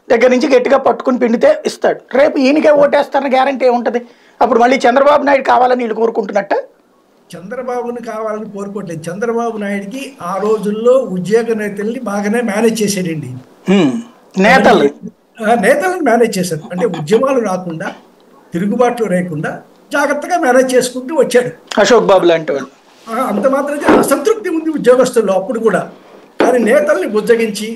దగ్గర నుంచి గట్టిగా పట్టుకుని పిండితే ఇస్తాడు, రేపు ఈయనకే ఓటేస్తారని గ్యారంటీ ఏముంటుంది? అప్పుడు మళ్ళీ చంద్రబాబు నాయుడు కావాలని వీళ్ళు కోరుకుంటున్నట్ట. చంద్రబాబుని కావాలని కోరుకోవట్లేదు. చంద్రబాబు నాయుడికి ఆ రోజుల్లో ఉద్యోగ నేతల్ని బాగానే మేనేజ్ చేశాడండి. నేతలను మేనేజ్ చేశారు. అంటే ఉద్యమాలు రాకుండా, తిరుగుబాట్లు లేకుండా జాగ్రత్తగా మేనేజ్ చేసుకుంటూ వచ్చాడు అశోక్ బాబు లాంటి వాళ్ళు. అంత మాత్రం అసంతృప్తి ఉంది ఉద్యోగస్తుల్లో అప్పుడు కూడా, కానీ నేతల్ని బుజ్జగించి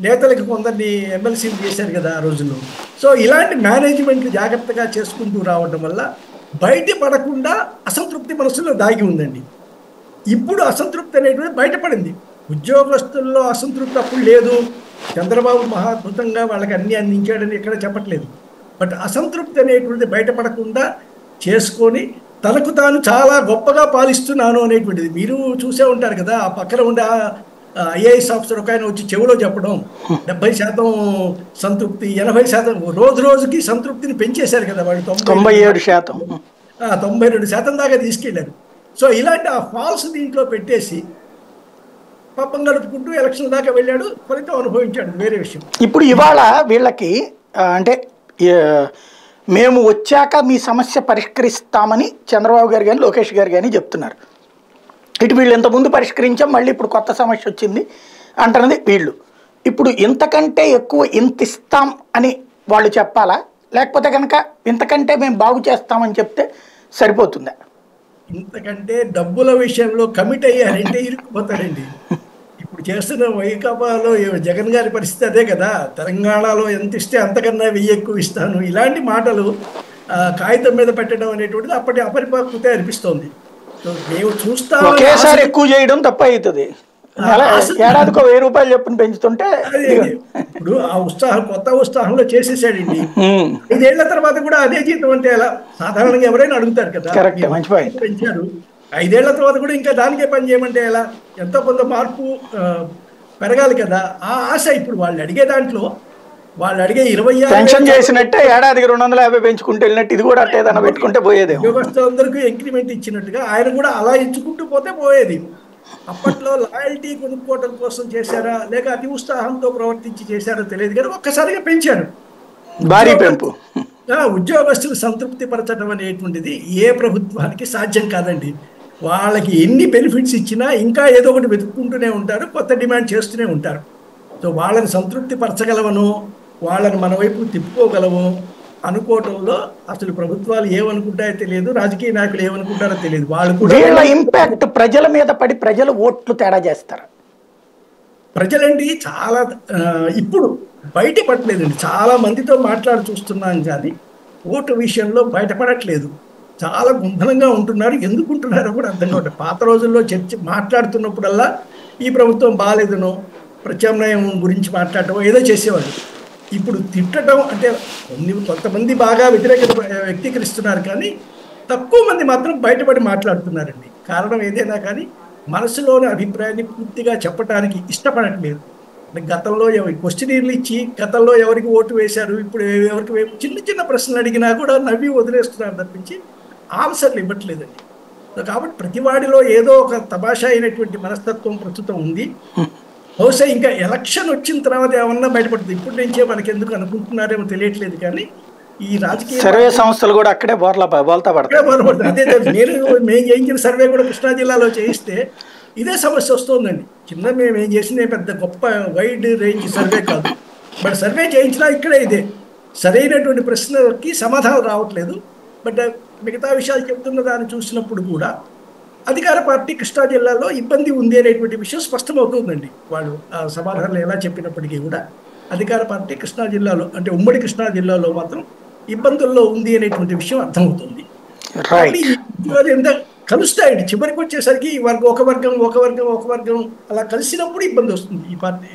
నేతలకు కొందరిని ఎమ్మెల్సీలు చేశారు కదా ఆ రోజుల్లో. సో ఇలాంటి మేనేజ్మెంట్లు జాగ్రత్తగా చేసుకుంటూ రావడం వల్ల బయటపడకుండా అసంతృప్తి మనసులో దాగి ఉందండి. ఇప్పుడు అసంతృప్తి అనేటువంటి బయటపడింది. ఉద్యోగస్తుల్లో అసంతృప్తి అప్పుడు లేదు, చంద్రబాబు మహాద్భుతంగా వాళ్ళకి అన్ని అందించాడని ఎక్కడ చెప్పట్లేదు. బట్ అసంతృప్తి అనేటువంటిది బయటపడకుండా చేసుకొని తనకు తాను చాలా గొప్పగా పాలిస్తున్నాను అనేటువంటిది మీరు చూసే ఉంటారు కదా. ఆ పక్కన ఉండే ఐఏఎస్ ఆఫీసర్ ఒక ఆయన వచ్చి చెవిలో చెప్పడం 70% సంతృప్తి, 80%, రోజు రోజుకి సంతృప్తిని పెంచేశారు కదా వాళ్ళు. 92% దాకా తీసుకెళ్లారు. సో ఇలాంటి ఆ ఫాల్స్ దీంట్లో పెట్టేసి పాపం గడుపుకుంటూ ఎలక్షన్ దాకా వెళ్ళాడు, ఫలితం అనుభవించాడు, వేరే విషయం. ఇప్పుడు ఇవాళ వీళ్ళకి అంటే మేము వచ్చాక మీ సమస్య పరిష్కరిస్తామని చంద్రబాబు గారు కానీ లోకేష్ గారు కానీ చెప్తున్నారు. ఇటు వీళ్ళు ఇంతకుముందు పరిష్కరించాం, మళ్ళీ ఇప్పుడు కొత్త సమస్య వచ్చింది అంటున్నది వీళ్ళు. ఇప్పుడు ఇంతకంటే ఎక్కువ ఇంత ఇస్తాం అని వాళ్ళు చెప్పాలా, లేకపోతే కనుక ఇంతకంటే మేము బాగు చేస్తామని చెప్తే సరిపోతుందా? ఇంతకంటే డబ్బుల విషయంలో కమిట్ అయ్యారంటే ఇరుక్కుపోతారండి. ఇప్పుడు చేస్తున్న వైకాపాలో జగన్ గారి పరిస్థితి అదే కదా. తెలంగాణలో ఎంత ఇస్తే అంతకన్నా 1000 ఎక్కువ ఇస్తాను, ఇలాంటి మాటలు కాగితం మీద పెట్టడం అనేటువంటిది అప్పటి అపరిపక్వత అనిపిస్తోంది. మేము చూస్తాం, ఒకేసారి ఎక్కువ చేయడం తప్ప అవుతుంది. ఏడాదికో 1000 రూపాయలు చెప్పుని పెంచుతుంటే ఇప్పుడు ఆ ఉత్సాహం కొత్త ఉత్సాహంలో చేసేసాడండి. 5 ఏళ్ల తర్వాత కూడా అదే జీతం అంటే ఎలా? సాధారణంగా ఎవరైనా అడుగుతారు కదా. పెంచారు, 5 ఏళ్ల తర్వాత కూడా ఇంకా దానికే పని చేయమంటే ఎలా? ఎంతో కొంత మార్పు పెరగాలి కదా. ఆ ఆశ ఇప్పుడు వాళ్ళు అడిగే దాంట్లో, వాళ్ళు అడిగే 26 పెన్షన్ చేసినట్టే ఏడాదికి 250 పెంచుకుంటూ వెళ్ళినట్టు ఇది కూడా అట్టేదన్నా పెట్టుకుంటే పోయేది. ఉద్యోగస్తులందరికీ ఇంక్రిమెంట్ ఇచ్చినట్టుగా ఆయన కూడా అలా ఇచ్చుకుంటూ పోతే పోయేది. అప్పట్లో లాయల్టీ కొనుక్కోవడం కోసం చేశారా లేక అతి ఉత్సాహంతో ప్రవర్తించి చేశారో తెలియదు, కానీ ఒక్కసారిగా పెంచారు, భారీ పెంపు. ఉద్యోగస్తులు సంతృప్తి పరచడం అనేటువంటిది ఏ ప్రభుత్వానికి సాధ్యం కాదండి. వాళ్ళకి ఎన్ని బెనిఫిట్స్ ఇచ్చినా ఇంకా ఏదో ఒకటి వెతుక్కుంటూనే ఉంటారు, కొత్త డిమాండ్ చేస్తూనే ఉంటారు. సో వాళ్ళని సంతృప్తి పరచగలవను, వాళ్ళని మన వైపు తిప్పుకోగలము అనుకోవటంలో అసలు ప్రభుత్వాలు ఏమనుకుంటాయో తెలియదు, రాజకీయ నాయకులు ఏమనుకుంటారో తెలియదు. వాళ్ళు కూడా ఇంపాక్ట్ ప్రజల మీద పడి ప్రజలు ఓట్లు తేడా చేస్తారు. ప్రజలండి చాలా ఇప్పుడు బయటపడలేదండి. చాలా మందితో మాట్లాడి చూస్తున్నాను కానీ ఓటు విషయంలో బయటపడట్లేదు. చాలా గుంభనంగా ఉంటున్నారు. ఎందుకు ఉంటున్నారో కూడా అర్థం కావట్లేదు. పాత రోజుల్లో చర్చ మాట్లాడుతున్నప్పుడల్లా ఈ ప్రభుత్వం బాగాలేదనో ప్రత్యామ్నాయం గురించి మాట్లాడటం ఏదో చేసేవాళ్ళు. ఇప్పుడు తిట్టడం అంటే కొంతమంది బాగా వ్యతిరేకత వ్యక్తీకరిస్తున్నారు, కానీ తక్కువ మంది మాత్రం బయటపడి మాట్లాడుతున్నారండి. కారణం ఏదైనా కానీ మనసులోని అభిప్రాయాన్ని పూర్తిగా చెప్పడానికి ఇష్టపడట్లేదు. గతంలో క్వశ్చనీర్లు ఇచ్చి గతంలో ఎవరికి ఓటు వేశారు, ఇప్పుడు ఎవరికి చిన్న చిన్న ప్రశ్నలు అడిగినా కూడా నవ్వి వదిలేస్తున్నారు తప్పించి ఆన్సర్లు ఇవ్వట్లేదండి. కాబట్టి ప్రతివాడిలో ఏదో ఒక తమాషా అయినటువంటి మనస్తత్వం ప్రస్తుతం ఉంది. బహుశా ఇంకా ఎలక్షన్ వచ్చిన తర్వాత ఏమన్నా బయటపడుతుంది. ఇప్పటి నుంచే మనకి ఎందుకు అనుకుంటున్నారేమో తెలియట్లేదు, కానీ ఈ రాజకీయ సర్వే సంస్థలు కూడా అక్కడే బోల్తా పడతాయి. అదే మేము చేయించిన సర్వే కూడా కృష్ణా జిల్లాలో చేయిస్తే ఇదే సమస్య వస్తుందండి. మేము ఏం చేసింది పెద్ద గొప్ప వైడ్ రేంజ్ సర్వే కాదు, బట్ సర్వే చేయించినా ఇక్కడే ఇదే సరైనటువంటి ప్రశ్నలకి సమాధానం రావట్లేదు. బట్ మిగతా విషయాలు చెప్తున్న దాన్ని చూసినప్పుడు కూడా అధికార పార్టీ కృష్ణా జిల్లాలో ఇబ్బంది ఉంది అనేటువంటి విషయం స్పష్టమవుతుందండి. వాళ్ళు సమాధానాలు ఎలా చెప్పినప్పటికీ కూడా అధికార పార్టీ కృష్ణా జిల్లాలో అంటే ఉమ్మడి కృష్ణా జిల్లాలో మాత్రం ఇబ్బందుల్లో ఉంది అనేటువంటి విషయం అర్థమవుతుంది. ఎంత కలుస్తాయండి చివరికి వచ్చేసరికి ఒక వర్గం అలా కలిసినప్పుడు ఇబ్బంది వస్తుంది ఈ పార్టీ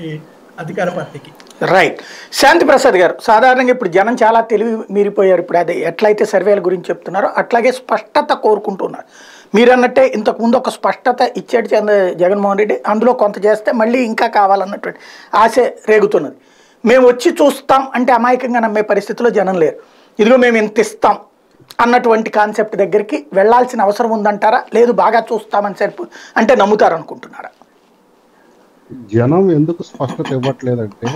అధికార పార్టీకి. రైట్. శాంతి ప్రసాద్ గారు, సాధారణంగా ఇప్పుడు జనం చాలా తెలివి మీరిపోయారు. ఇప్పుడు అదే ఎట్లయితే సర్వేల గురించి చెప్తున్నారో అట్లాగే స్పష్టత కోరుకుంటున్నారు. మీరు అన్నట్టే ఇంతకుముందు ఒక స్పష్టత ఇచ్చాడు జగన్మోహన్ రెడ్డి, అందులో కొంత చేస్తే మళ్ళీ ఇంకా కావాలన్నటువంటి ఆశ రేగుతున్నది. మేము వచ్చి చూస్తాం అంటే అమాయకంగా నమ్మే పరిస్థితిలో జనం లేరు. ఇదిగో మేము ఇంత ఇస్తాం అన్నటువంటి కాన్సెప్ట్ దగ్గరికి వెళ్లాల్సిన అవసరం ఉందంటారా, లేదు బాగా చూస్తామని సరిపో అంటే నమ్ముతారనుకుంటున్నారా? జనం ఎందుకు స్పష్టత ఇవ్వట్లేదంటే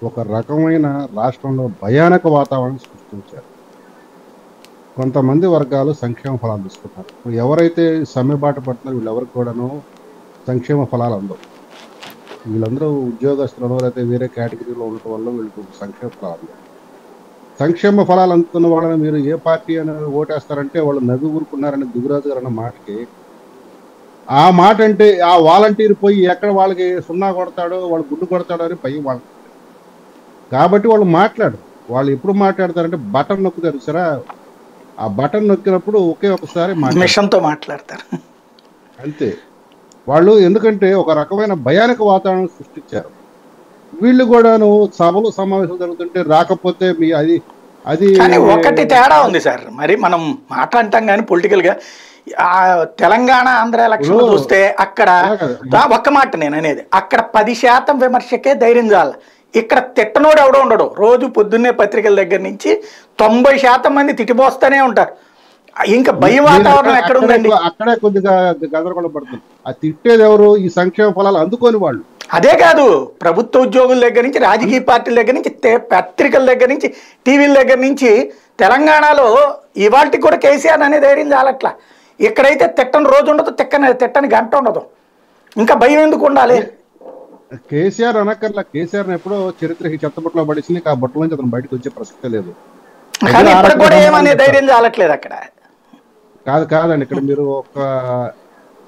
ఒక రకమైన రాష్ట్రంలో భయానక వాతావరణం సృష్టించారు. కొంతమంది వర్గాలు సంక్షేమ ఫలాలు తీసుకుంటారు. ఎవరైతే సమ్మెబాట పడుతున్నారో వీళ్ళెవరికి కూడాను సంక్షేమ ఫలాలు అందవు. వీళ్ళందరూ ఉద్యోగస్తులను లేకపోతే వేరే కేటగిరీలో ఉండటం వల్ల వీళ్ళకి సంక్షేమ ఫలాలు అందవు. సంక్షేమ ఫలాలు అందుతున్న వాళ్ళని మీరు ఏ పార్టీ అని ఓటేస్తారంటే వాళ్ళు నవ్వి ఊరుకున్నారని దిగురాజు గారు అన్న మాటకి ఆ మాట అంటే ఆ వాలంటీర్ పోయి ఎక్కడ వాళ్ళకి సున్నా కొడతాడో వాళ్ళు గుడ్డు కొడతాడో అని పై వాళ్ళు కాబట్టి వాళ్ళు మాట్లాడరు. వాళ్ళు ఎప్పుడు మాట్లాడతారంటే బటన్ నొక్కుతారు సరే, ఆ బటన్ నొక్కినప్పుడు ఒకే ఒకసారి మిషన్తో మాట్లాడతారు అంతే. వాళ్ళు ఎందుకంటే ఒక రకమైన భయానక వాతావరణం సృష్టించారు. వీళ్ళు కూడాను సభలు సమావేశాలు జరుగుతుంటే రాకపోతే మీ అది కానీ ఒకటి తేడా ఉంది సార్. మరి మనం మాట్లాడటం కానీ పొలిటికల్గా తెలంగాణ ఆంధ్ర ఎలక్షన్ చూస్తే అక్కడ ఒక్క మాట నేను అనేది, అక్కడ 10% విమర్శకే ధైర్యం చాల. ఇక్కడ తిట్టనోడు ఎవడో ఉండడు. రోజు పొద్దున్నే పత్రికల దగ్గర నుంచి 90% మంది తిట్టిపోస్తూనే ఉంటారు. ఇంకా భయం వాతావరణం ఎక్కడ ఉందండి? అక్కడే కొద్దిగా గందరగోళం పడుతుంది. ఆ తిట్టేది ఎవరు? ఈ సంక్షేమ ఫలాలు అందుకోని వాళ్ళు. అదే కాదు, ప్రభుత్వ ఉద్యోగుల దగ్గర నుంచి రాజకీయ పార్టీల దగ్గర నుంచి పత్రికల దగ్గర నుంచి టీవీల దగ్గర నుంచి తెలంగాణలో ఇవాళకి కూడా కేసీఆర్ అనే ధైర్యం చాలట్లా. ఇక్కడైతే తిట్టని రోజు ఉండదు, తిట్టని గంట ఉండదు. ఇంకా భయం ఎందుకు ఉండాలి? కేసీఆర్ అనక్కర్లా, కేసీఆర్ ఎప్పుడో చరిత్రకి చెత్తబుట్టలో పడిచింది. ఆ బుట్టల నుంచి అతను బయటకు వచ్చే ప్రసక్తే లేదు. కానీ ఇప్పుడు కూడా ఏమనే ధైర్యం చాలట్లేదు అక్కడ. కాదండి, ఇక్కడ మీరు ఒక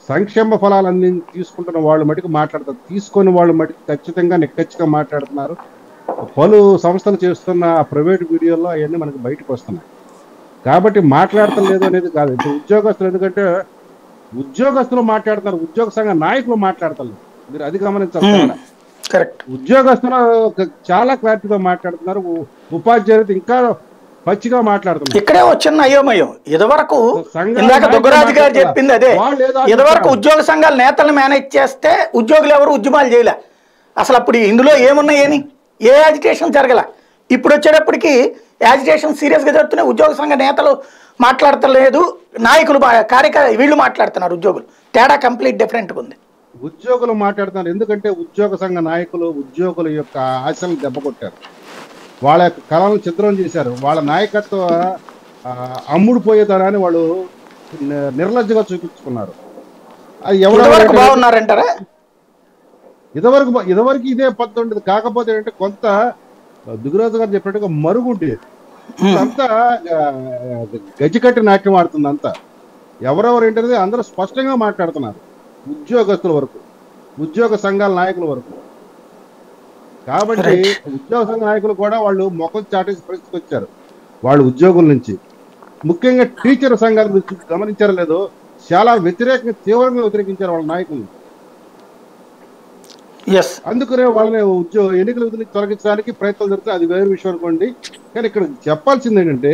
సంక్షేమ ఫలాలన్నీ తీసుకుంటున్న వాళ్ళు మటుకు మాట్లాడతారు, తీసుకొని వాళ్ళు మటుకు ఖచ్చితంగా నిక్కచ్చిగా మాట్లాడుతున్నారు. పలు సంస్థలు చేస్తున్న ప్రైవేట్ వీడియోల్లో అవన్నీ మనకు బయటకు వస్తున్నాయి. కాబట్టి మాట్లాడటం లేదు అనేది కాదు. ఇప్పుడు ఉద్యోగస్తులు ఎందుకంటే ఉద్యోగస్తులు మాట్లాడుతున్నారు, ఉద్యోగ సంఘ నాయకులు మాట్లాడతారు. మీరు అది గమనించాలి. ఉద్యోగస్తులు చాలా క్లారిటీగా మాట్లాడుతున్నారు, ఉపాధ్యాయులు ఇంకా పచ్చిగా మాట్లాడుతున్నారు. ఇక్కడే వచ్చిన అయోమయం. ఇదివరకు ఇందాక దుగ్గరాజు గారు చెప్పింది అదే. ఇదివరకు ఉద్యోగ సంఘాల నేతలను మేనేజ్ చేస్తే ఉద్యోగులు ఎవరు ఉద్యమాలు చేయలే. అసలు అప్పుడు ఇందులో ఏమున్నాయని ఏ యాజిటేషన్ జరగల. ఇప్పుడు వచ్చేటప్పటికి యాజిటేషన్ సీరియస్గా జరుగుతున్నాయి. ఉద్యోగ సంఘ నేతలు మాట్లాడతలేదు, నాయకులు వీళ్ళు మాట్లాడుతున్నారు. ఉద్యోగులు తేడా కంప్లీట్ డిఫరెంట్గా ఉంది. ఉద్యోగులు మాట్లాడుతున్నారు ఎందుకంటే ఉద్యోగ సంఘ నాయకులు ఉద్యోగుల యొక్క ఆశలను దెబ్బకొట్టారు, వాళ్ళ యొక్క కళలను చిత్రం చేశారు. వాళ్ళ నాయకత్వ అమ్ముడు పోయేదాన్ని వాళ్ళు నిర్లజ్జగా చూపించుకున్నారు. అది ఎవరు బాగున్నారంటారా? ఇదివరకు ఇదే పద్ధతి ఉండేది. కాకపోతే ఏంటంటే కొంత దుగ్గరాజు గారు చెప్పినట్టుగా మరుగుంటే అంతా గజ్జికట్టి నాట్యం ఆడుతుంది. అంతా ఎవరెవరు ఏంటనేది అందరూ స్పష్టంగా మాట్లాడుతున్నారు, ఉద్యోగస్తుల వరకు, ఉద్యోగ సంఘాల నాయకుల వరకు. కాబట్టి ఉద్యోగ సంఘ నాయకులు కూడా వాళ్ళు ముఖం చాటేసి పరిస్థితికి వచ్చారు. వాళ్ళు ఉద్యోగుల నుంచి ముఖ్యంగా టీచర్ సంఘాలు మీరు గమనించారో లేదో చాలా తీవ్రంగా వ్యతిరేకించారు వాళ్ళ నాయకులు. అందుకనే వాళ్ళని ఎన్నికల విధులు తొలగించడానికి ప్రయత్నం జరుగుతుంది. అది వేరే విషయం అనుకోండి. కానీ ఇక్కడ చెప్పాల్సింది ఏంటంటే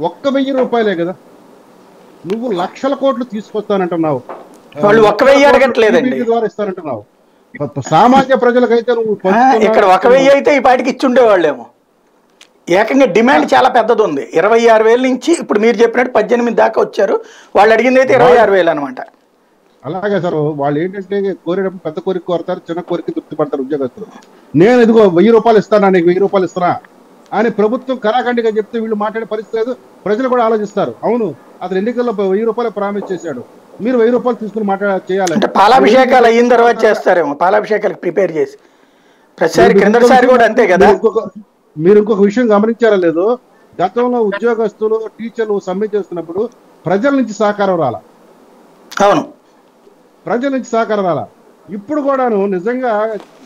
1,000 రూపాయలే కదా, నువ్వు లక్షల కోట్లు తీసుకొస్తానంటున్నావు, వాళ్ళు 1,000 అడగట్లేదండి, ద్వారా ఇస్తానంటున్నావు. సామాన్య ప్రజలకైతే నువ్వు ఇక్కడ 1,000 అయితే ఈ పాటికి ఇచ్చుండేవాళ్ళేమో. ఏకంగా డిమాండ్ చాలా పెద్దది ఉంది. 26,000 నుంచి ఇప్పుడు మీరు చెప్పినట్టు 18 దాకా వచ్చారు. వాళ్ళు అడిగింది అయితే 26,000 అనమాట. అలాగే సార్, వాళ్ళు ఏంటంటే కోరేటప్పుడు పెద్ద కోరిక కోరతారు, చిన్న కోరిక తృప్తి పడతారు ఉద్యోగస్తులు. నేను ఇదిగో 1,000 రూపాయలు ఇస్తానా, నీకు 1,000 రూపాయలు ఇస్తానా అని ప్రభుత్వం కరాఖండిగా చెప్తే వీళ్ళు మాట్లాడే పరిస్థితి లేదు. ప్రజలు కూడా ఆలోచిస్తారు, అవును అతను ఎన్నికల్లో 1,000 రూపాయలు ప్రామిస్ చేశాడు, మీరు 1,000 రూపాయలు తీసుకుని చేయాలి. అంటే పాలాభిషేకాలు అయిన తర్వాత చేస్తారేమో, పాలాభిషేకాలకు ప్రిపేర్ చేసి. ప్రతిసారి కిందసారి కూడా అంతే కదా. మీరు ఇంకొక విషయం గమనించారా లేదు, గతంలో ఉద్యోగస్తులు టీచర్లు సమ్మె చేస్తున్నప్పుడు ప్రజల నుంచి సహకారం రాలా. అవును, ప్రజల నుంచి సహకారం రాలా. ఇప్పుడు కూడాను నిజంగా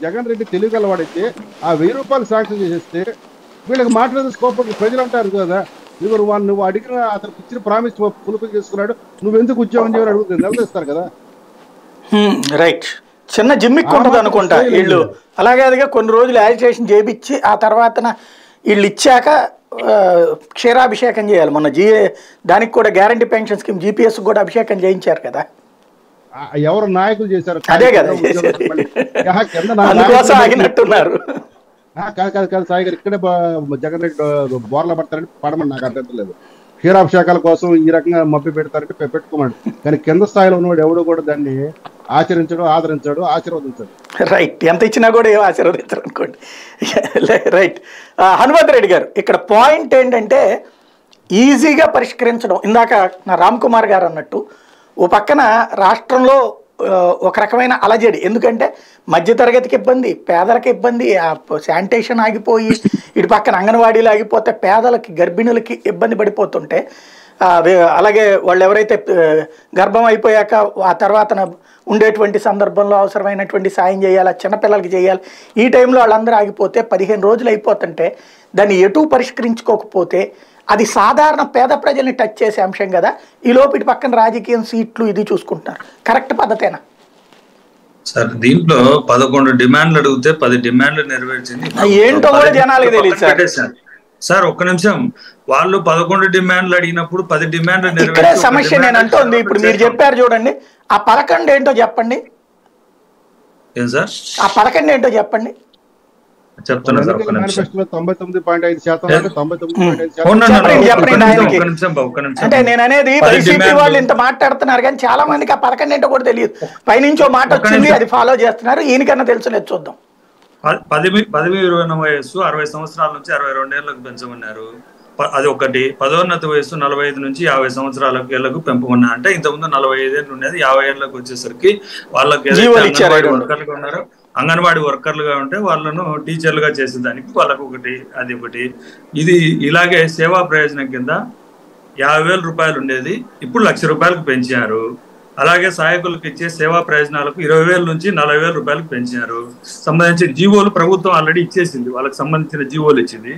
జగన్ రెడ్డి తెలియగలవాడైతే ఆ 1,000 రూపాయలు శాంక్షన్ చేసేస్తే వీళ్ళకి మాట్లాడే స్కోప్ ప్రజలు అంటారు కదా, నువ్వు అడిగిన అతనికి ఇచ్చిన ప్రామిస్ ఫుల్ఫిల్ చేసుకున్నాడు, నువ్వెందుకు ఉద్యోగం చేయని అడుగుతుంది, నిలదీస్తారు కదా. రైట్, చిన్న జిమ్మిక్ ఉంటుంది అనుకుంటా వీళ్ళు. అలాగే అదిగా కొన్ని రోజులు యాజిటేషన్ చేయించి ఆ తర్వాత వీళ్ళు ఇచ్చాక క్షీరాభిషేకం చేయాలి. మొన్న దానికి కూడా గ్యారంటీ పెన్షన్ స్కీమ్ జీపీఎస్ కూడా అభిషేకం చేయించారు కదా. ఎవరు నాయకులు చేశారు, అదే కదా, అందుకోసం ఆగినట్టున్నారు. కాదు సాయి గారు, ఇక్కడే జగన్ రెడ్డి బోర్ల పడతారని పడమని నాకు అర్థం లేదు. క్షీరాభిషేకాల కోసం ఈ రకంగా మప్పి పెడతారంటే పెట్టుకోమని, కానీ కింద స్థాయిలో ఉన్నవాడు ఎవడు కూడా దాన్ని ఆచరించడు, ఆదరించాడు, ఆశీర్వదించాడు. రైట్, ఎంత ఇచ్చినా కూడా ఏం ఆశీర్వదించారు అనుకోండి. రైట్, హనుమంత్ రెడ్డి గారు, ఇక్కడ పాయింట్ ఏంటంటే ఈజీగా పరిష్కరించడం. ఇందాక నా రామ్ కుమార్ గారు అన్నట్టు ఓ పక్కన రాష్ట్రంలో ఒక రకమైన అలజడి, ఎందుకంటే మధ్యతరగతికి ఇబ్బంది, పేదలకు ఇబ్బంది, శానిటేషన్ ఆగిపోయి ఇటు పక్కన అంగన్వాడీలు ఆగిపోతే పేదలకి గర్భిణులకి ఇబ్బంది పడిపోతుంటే, అలాగే వాళ్ళు ఎవరైతే గర్భం అయిపోయాక ఆ తర్వాత ఉండేటువంటి సందర్భంలో అవసరమైనటువంటి సాయం చేయాలి, చిన్నపిల్లలకి చేయాలి, ఈ టైంలో వాళ్ళందరూ ఆగిపోతే 15 రోజులు అయిపోతుంటే దాన్ని ఎటు పరిష్కరించుకోకపోతే అది సాధారణ పేద ప్రజల్ని టచ్ చేసే అంశం కదా. ఈ లోపు ఇటు పక్కన రాజకీయం సీట్లు ఇది చూసుకుంటున్నారు. కరెక్ట్ పద్ధతేనా సార్? దీంట్లో 11 డిమాండ్లు అడిగితే 10 డిమాండ్లు నెరవేర్చింది ఏంటో కూడా జనాలకు తెలియదు సార్. ఒక్క నిమిషం, వాళ్ళు 11 డిమాండ్లు అడిగినప్పుడు 10 డిమాండ్లు ఇక్కడే సమస్య నేను అంటోంది. ఇప్పుడు మీరు చెప్పారు చూడండి, ఆ 11 ఏంటో చెప్పండి. ఏం సార్ ఆ 11 ఏంటో చెప్పండి. చెప్తున్నా సార్, అంటే నేను అనేది వైసీపీ వాళ్ళు ఇంత మాట్లాడుతున్నారు కానీ చాలా మందికి ఆ 11 ఏంటో కూడా తెలియదు. పైనుంచో మాట వచ్చింది, అది ఫాలో చేస్తున్నారు. ఈయనకన్నా తెలుసులేదు, చూద్దాం. 10-20 వయస్సు 60 సంవత్సరాల నుంచి 62 ఏళ్లకు పెంచమన్నారు. అది ఒకటి. పదోన్నత వయస్సు 45 నుంచి 50 సంవత్సరాలకు పెంపమన్నారు. అంటే ఇంతకుముందు 45 ఏళ్ళు ఉండేది, 50 ఏళ్ళకి వచ్చేసరికి వాళ్ళకి వర్కర్లుగా ఉన్నారు, అంగన్వాడీ వర్కర్లుగా ఉంటే వాళ్ళను టీచర్లుగా చేసేదానికి వాళ్ళకు ఒకటి, అది ఒకటి. ఇది ఇలాగే సేవా ప్రయోజనం కింద 50,000 రూపాయలు ఉండేది, ఇప్పుడు 1,00,000 రూపాయలకు పెంచారు. అలాగే సహాయకులకు ఇచ్చే సేవా ప్రయోజనాలకు 20,000 నుంచి 40,000 రూపాయలకు పెంచారు. సంబంధించిన జీవోలు ప్రభుత్వం ఆల్రెడీ ఇచ్చేసింది, వాళ్ళకి సంబంధించిన జీవోలు ఇచ్చింది.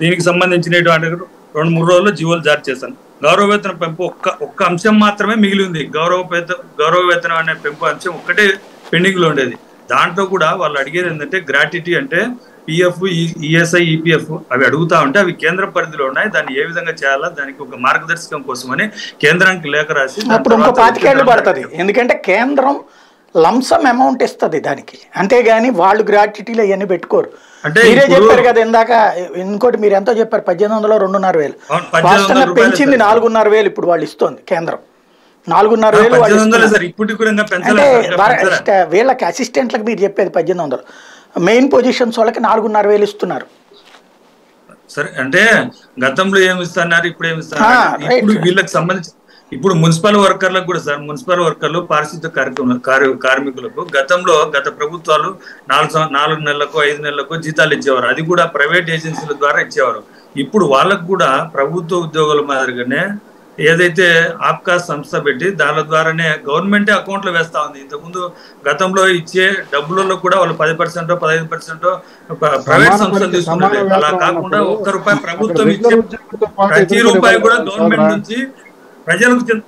దీనికి సంబంధించినటువంటి 2-3 రోజుల్లో జీవోలు జారీ చేశాను. గౌరవ వేతన పెంపు ఒక్క అంశం మాత్రమే మిగిలి ఉంది. గౌరవ వేతనం అనే పెంపు అంశం ఒక్కటే పెండింగ్ లో ఉండేది. దాంట్లో కూడా వాళ్ళు అడిగేది ఏంటంటే గ్రాట్యుటీ, అంటే పిఎఫ్, ఈఎస్ఐ, ఈపీఎఫ్ అవి అడుగుతా ఉంటే అవి కేంద్ర పరిధిలో ఉన్నాయి, దాన్ని ఏ విధంగా చేయాలా దానికి ఒక మార్గదర్శకం కోసమని కేంద్రానికి లేఖ రాసి అప్పుడు ఇంకో 25 ఏళ్ళు పడుతుంది. ఎందుకంటే కేంద్రం లంసమ్ అమౌంట్ ఇస్తుంది దానికి, అంతేగాని వాళ్ళు గ్రాట్యుటీలు అవన్నీ పెట్టుకోరు. అంటే మీరే చెప్పారు కదా ఇందాక, ఇంకోటి మీరు ఎంతో చెప్పారు, 1800 2,500 వాస్తవంగా పెంచింది 4,500 ఇప్పుడు వాళ్ళు ఇస్తుంది కేంద్రం. 4,500 అంటే వీళ్ళకి అసిస్టెంట్లకు మీరు చెప్పేది 1800, మెయిన్ పొజిషన్స్ వాళ్ళకి 4,500 ఇస్తున్నారు. సరే, అంటే గతంలో ఏమి ఇస్తున్నారు, ఇప్పుడు ఏమి ఇస్తున్నారు? ఇప్పుడు వీళ్ళకి సంబంధించి ఇప్పుడు మున్సిపల్ వర్కర్లకు కూడా సార్, మున్సిపల్ వర్కర్లు, పారిశుద్ధ కార్మికులకు గత ప్రభుత్వాలు 4 నెలలకు 5 నెలలకు జీతాలు ఇచ్చేవారు. అది కూడా ప్రైవేట్ ఏజెన్సీల ద్వారా ఇచ్చేవారు. ఇప్పుడు వాళ్ళకు కూడా ప్రభుత్వ ఉద్యోగుల మాదిరిగానే ఏదైతే ఆప్కా సంస్థ పెట్టి దాని ద్వారానే గవర్నమెంటే అకౌంట్లో వేస్తా ఉంది. ఇంతకుముందు గతంలో ఇచ్చే డబ్బులలో కూడా వాళ్ళు 10% 15% ప్రైవేట్ సంస్థలు తీసుకున్నది. అలా కాకుండా ₹1 ప్రభుత్వం ఇచ్చే ప్రతి రూపాయి కూడా గవర్నమెంట్ నుంచి ప్రజలకు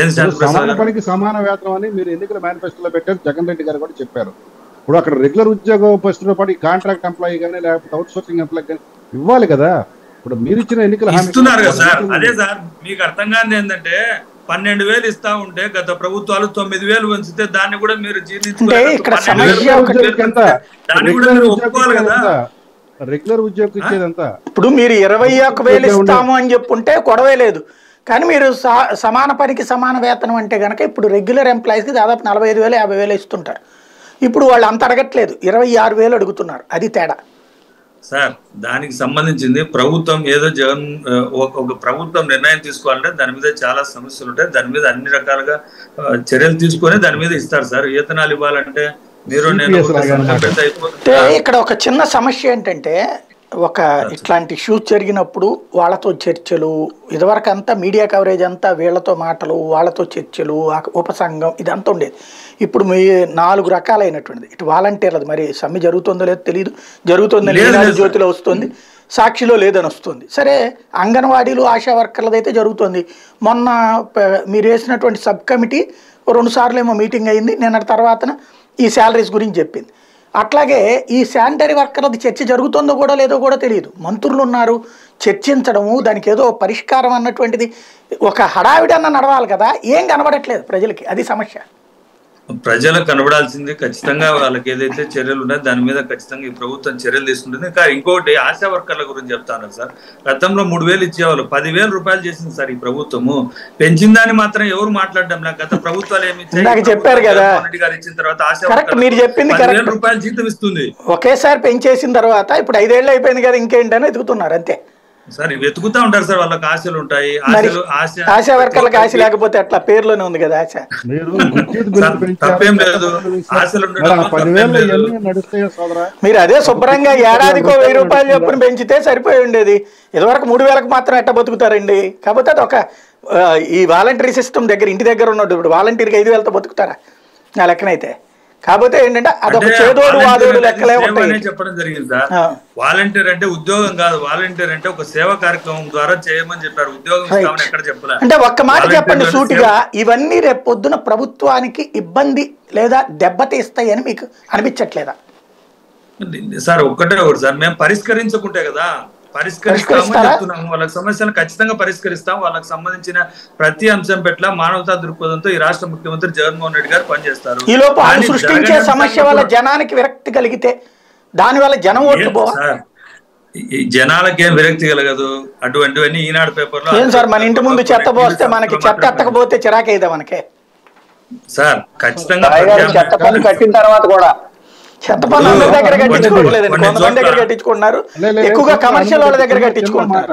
ఏం సార్ సమాన పనికి సమాన వేతనం అని మీరు ఎన్నికల మేనిఫెస్టోలో పెట్టారు. జగన్ రెడ్డి గారు కూడా చెప్పారు. ఇప్పుడు అక్కడ రెగ్యులర్ ఉద్యోగస్తులతో పాటు కాంట్రాక్ట్ ఎంప్లాయీ కానీ లేకపోతే అవుట్ సోర్సింగ్ ఎంప్లాయీ కానీ ఇవ్వాలి కదా. ఇప్పుడు మీరు ఇచ్చిన ఎన్నికల ఇస్తున్నారు కదా సార్. అదే సార్ మీకు అర్థం కాని ఏంటంటే 12,000 ఇస్తా ఉంటే గత ప్రభుత్వాలు 9,000 వంచితే దాన్ని కూడా మీరు ఒప్పుకోవాలి కదా. రెగ్యులర్ ఉద్యోగం ఇచ్చేదంతా ఇప్పుడు మీరు 21,000 ఇస్తాము అని చెప్పుంటే గొడవే లేదు. కానీ మీరు సమాన పనికి సమాన వేతనం అంటే కనుక ఇప్పుడు రెగ్యులర్ ఎంప్లాయీస్కి దాదాపు 45,000 50,000 ఇస్తుంటారు. ఇప్పుడు వాళ్ళు అంత అడగట్లేదు, 26,000 అడుగుతున్నారు. అది తేడా సార్. దానికి సంబంధించింది ప్రభుత్వం ఏదో జగన్ ఒక ప్రభుత్వం నిర్ణయం తీసుకోవాలంటే దాని మీద చాలా సమస్యలు ఉంటాయి. దాని మీద అన్ని రకాలుగా చర్యలు తీసుకొని దాని మీద ఇస్తారు సార్. వేతనాలు ఇవ్వాలంటే మీరు నేను ఇక్కడ ఒక చిన్న సమస్య ఏంటంటే ఇట్లాంటి ఇష్యూస్ జరిగినప్పుడు వాళ్ళతో చర్చలు, ఇదివరకు అంతా మీడియా కవరేజ్ అంతా వీళ్ళతో మాటలు వాళ్ళతో చర్చలు ఉపసంఘం ఇదంతా ఉండేది. ఇప్పుడు మీ 4 రకాలైనటువంటిది. ఇటు వాలంటీర్లది మరి సమ్మె జరుగుతుందో లేదో తెలియదు, జరుగుతుందని ఈనాడు జ్యోతిలో వస్తుంది, సాక్షిలో లేదని వస్తుంది. సరే అంగన్వాడీలు ఆశా వర్కర్లది అయితే జరుగుతుంది. మొన్న మీరు వేసినటువంటి సబ్ కమిటీ 2 సార్లు ఏమో మీటింగ్ అయింది. నిన్న తర్వాతన ఈ శాలరీస్ గురించి చెప్పింది. అట్లాగే ఈ శానిటరీ వర్కర్లది చర్చ జరుగుతుందో కూడా లేదో కూడా తెలియదు. మంత్రులు ఉన్నారు, చర్చించడము దానికి ఏదో పరిష్కారం అన్నటువంటిది ఒక హడావిడన్న నడవాలి కదా. ఏం కనబడట్లేదు ప్రజలకి, అది సమస్య. ప్రజలకు కనబడాల్సింది ఖచ్చితంగా వాళ్ళకి ఏదైతే చర్యలు ఉన్నాయో దాని మీద ఖచ్చితంగా ఈ ప్రభుత్వం చర్యలు తీసుకుంటుంది. ఇంకా ఇంకోటి ఆశా వర్కర్ల గురించి చెప్తాను సార్. గతంలో 3,000 ఇచ్చేవాళ్ళు 10,000 రూపాయలు చేసింది సార్ ఈ ప్రభుత్వము. పెంచిందని మాత్రం ఎవరు మాట్లాడడం లేదు. గత ప్రభుత్వాలు ఏమి చెప్పారు కదా రెడ్డి గారు ఇచ్చిన తర్వాత ఆశా మీరు చెప్పింది 10,000 రూపాయలు జీతం ఇస్తుంది. ఒకేసారి పెంచేసిన తర్వాత ఇప్పుడు 5 ఏళ్ళు అయిపోయింది కదా, ఇంకేంటని ఎదుగుతున్నారు అంతే సార్. వెతుకుతా ఉంటారు సార్, వాళ్ళకి ఆశలు ఉంటాయి. ఆశా వర్కర్లకు ఆశ లేకపోతే అట్లా పేర్లోనే ఉంది కదా ఆశ. తప్పేం లేదు, ఆశలు మీరు అదే శుభ్రంగా ఏడాదికో 1,000 రూపాయలు చొప్పున పెంచితే సరిపోయి ఉండేది. ఇదివరకు 3,000కు మాత్రం ఎట్ట బతుకుతారండి. కాకపోతే అది ఈ వాలంటరీ సిస్టమ్ దగ్గర ఇంటి దగ్గర ఉన్నట్టు ఇప్పుడు వాలంటీర్కి 5,000తో బతుకుతారా నా లెక్కనైతే. కాకపోతే ఏంటంటే అదొక చేదోడు వాదోడు లెక్కలే ఉంటాయి. చెప్పడం జరిగింది సార్. వాలంటీర్ అంటే ఉద్యోగం కాదు, వాలంటీర్ అంటే ఒక సేవా కార్యక్రమం ద్వారా చేయమని చెప్పారు. ఉద్యోగం ఎక్కడ చెప్పలేదు. అంటే ఒక్క మాట చెప్పండి సూటిగా, ఇవన్నీ రేపు పొద్దున ప్రభుత్వానికి ఇబ్బంది లేదా దెబ్బతీస్తాయి అని మీకు అనిపించట్లేదా సార్? ఒకటి సార్, మేము పరిష్కరించుకుంటే కదా పరిష్కరిస్తామని చెప్తున్నాము. వాళ్ళకి సమస్యలు ఖచ్చితంగా పరిష్కరిస్తాం. వాళ్ళకి సంబంధించిన ప్రతి అంశం పట్ల మానవతా దృక్పథంతో ఈ రాష్ట్ర ముఖ్యమంత్రి జగన్మోహన్ రెడ్డి గారు పనిచేస్తారు. ఈ లోపు సృష్టించే సమస్య వల్ల జనానికి విరక్తి కలిగితే దాని వల్ల జనం ఓట్లు పోవాలి. జనాలకి ఏం విరక్తి కలగదు. అటువంటివన్నీ ఈనాడు పేపర్లో ఏం సార్, మన ఇంటి ముందు చెత్త పోస్తే మనకి చెత్త ఎత్తకపోతే చిరాకేదా మనకే సార్? ఖచ్చితంగా చెత్త పన్ను కట్టిన తర్వాత కూడా చెత్త పన్ను అందరి దగ్గర కట్టించుకోవట్లేదండి, కొంతమంది దగ్గర కట్టించుకుంటున్నారు. ఎక్కువగా కమర్షియల్ వాళ్ళ దగ్గర కట్టించుకుంటున్నారు.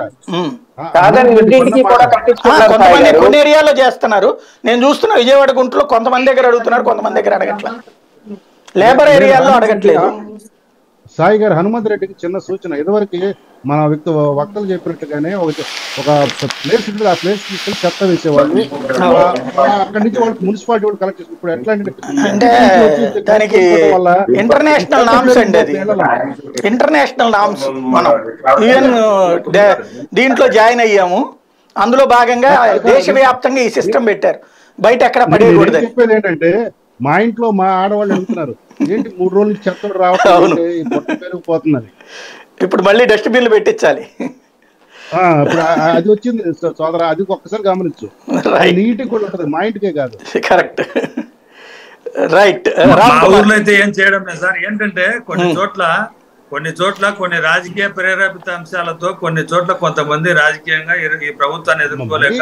కొంతమంది కొన్ని ఏరియాలో చేస్తున్నారు. నేను చూస్తున్నా విజయవాడ గుంటూరులో కొంతమంది దగ్గర అడుగుతున్నారు, కొంతమంది దగ్గర అడగట్లేదు. లేబర్ ఏరియాలో అడగట్లేదు. సాయి గారు, హనుమంత్ రెడ్డికి చిన్న సూచన. ఇదివరకు మన వక్తలు చెప్పినట్టుగానే ఒక ప్లేస్ ఉంటుంది, ఆ ప్లేస్ తీసుకెళ్ళి చెత్త వేసేవాళ్ళు. అక్కడి నుంచి వాళ్ళకి మున్సిపాలిటీ వాళ్ళు కలెక్ట్ చేసుకుని ఇప్పుడు ఎట్లా అంటే దానికి ఇంటర్నేషనల్ నామ్స్ అండి, అది ఇంటర్నేషనల్ నామ్స్. మనం యుఎన్ దీంట్లో జాయిన్ అయ్యాము, అందులో భాగంగా దేశవ్యాప్తంగా ఈ సిస్టమ్ పెట్టారు. బయట ఎక్కడ పడేయకూడదు. చెప్పేది ఏంటంటే మా ఇంట్లో మా ఆడవాళ్ళు అడుగుతున్నారు, ఏంటి 3 రోజులు చెత్త రావడం పొట్ట పెరిగిపోతున్నది. ఇప్పుడు మళ్ళీ డస్ట్బిన్లు పెట్టించాలి. ఇప్పుడు అది వచ్చింది సోదరా, అది ఒక్కసారి గమనించు. నీట్ కూడా ఉంటది, మా ఇంటికే కాదు. Correct, right. మా ఊర్లో అయితే ఏం చేయడం లేదు సార్. ఏంటంటే కొన్ని చోట్ల కొన్ని రాజకీయ ప్రేరేపిత అంశాలతో కొన్ని చోట్ల కొంతమంది రాజకీయంగా ఈ ప్రభుత్వాన్ని ఎదుర్కోలేక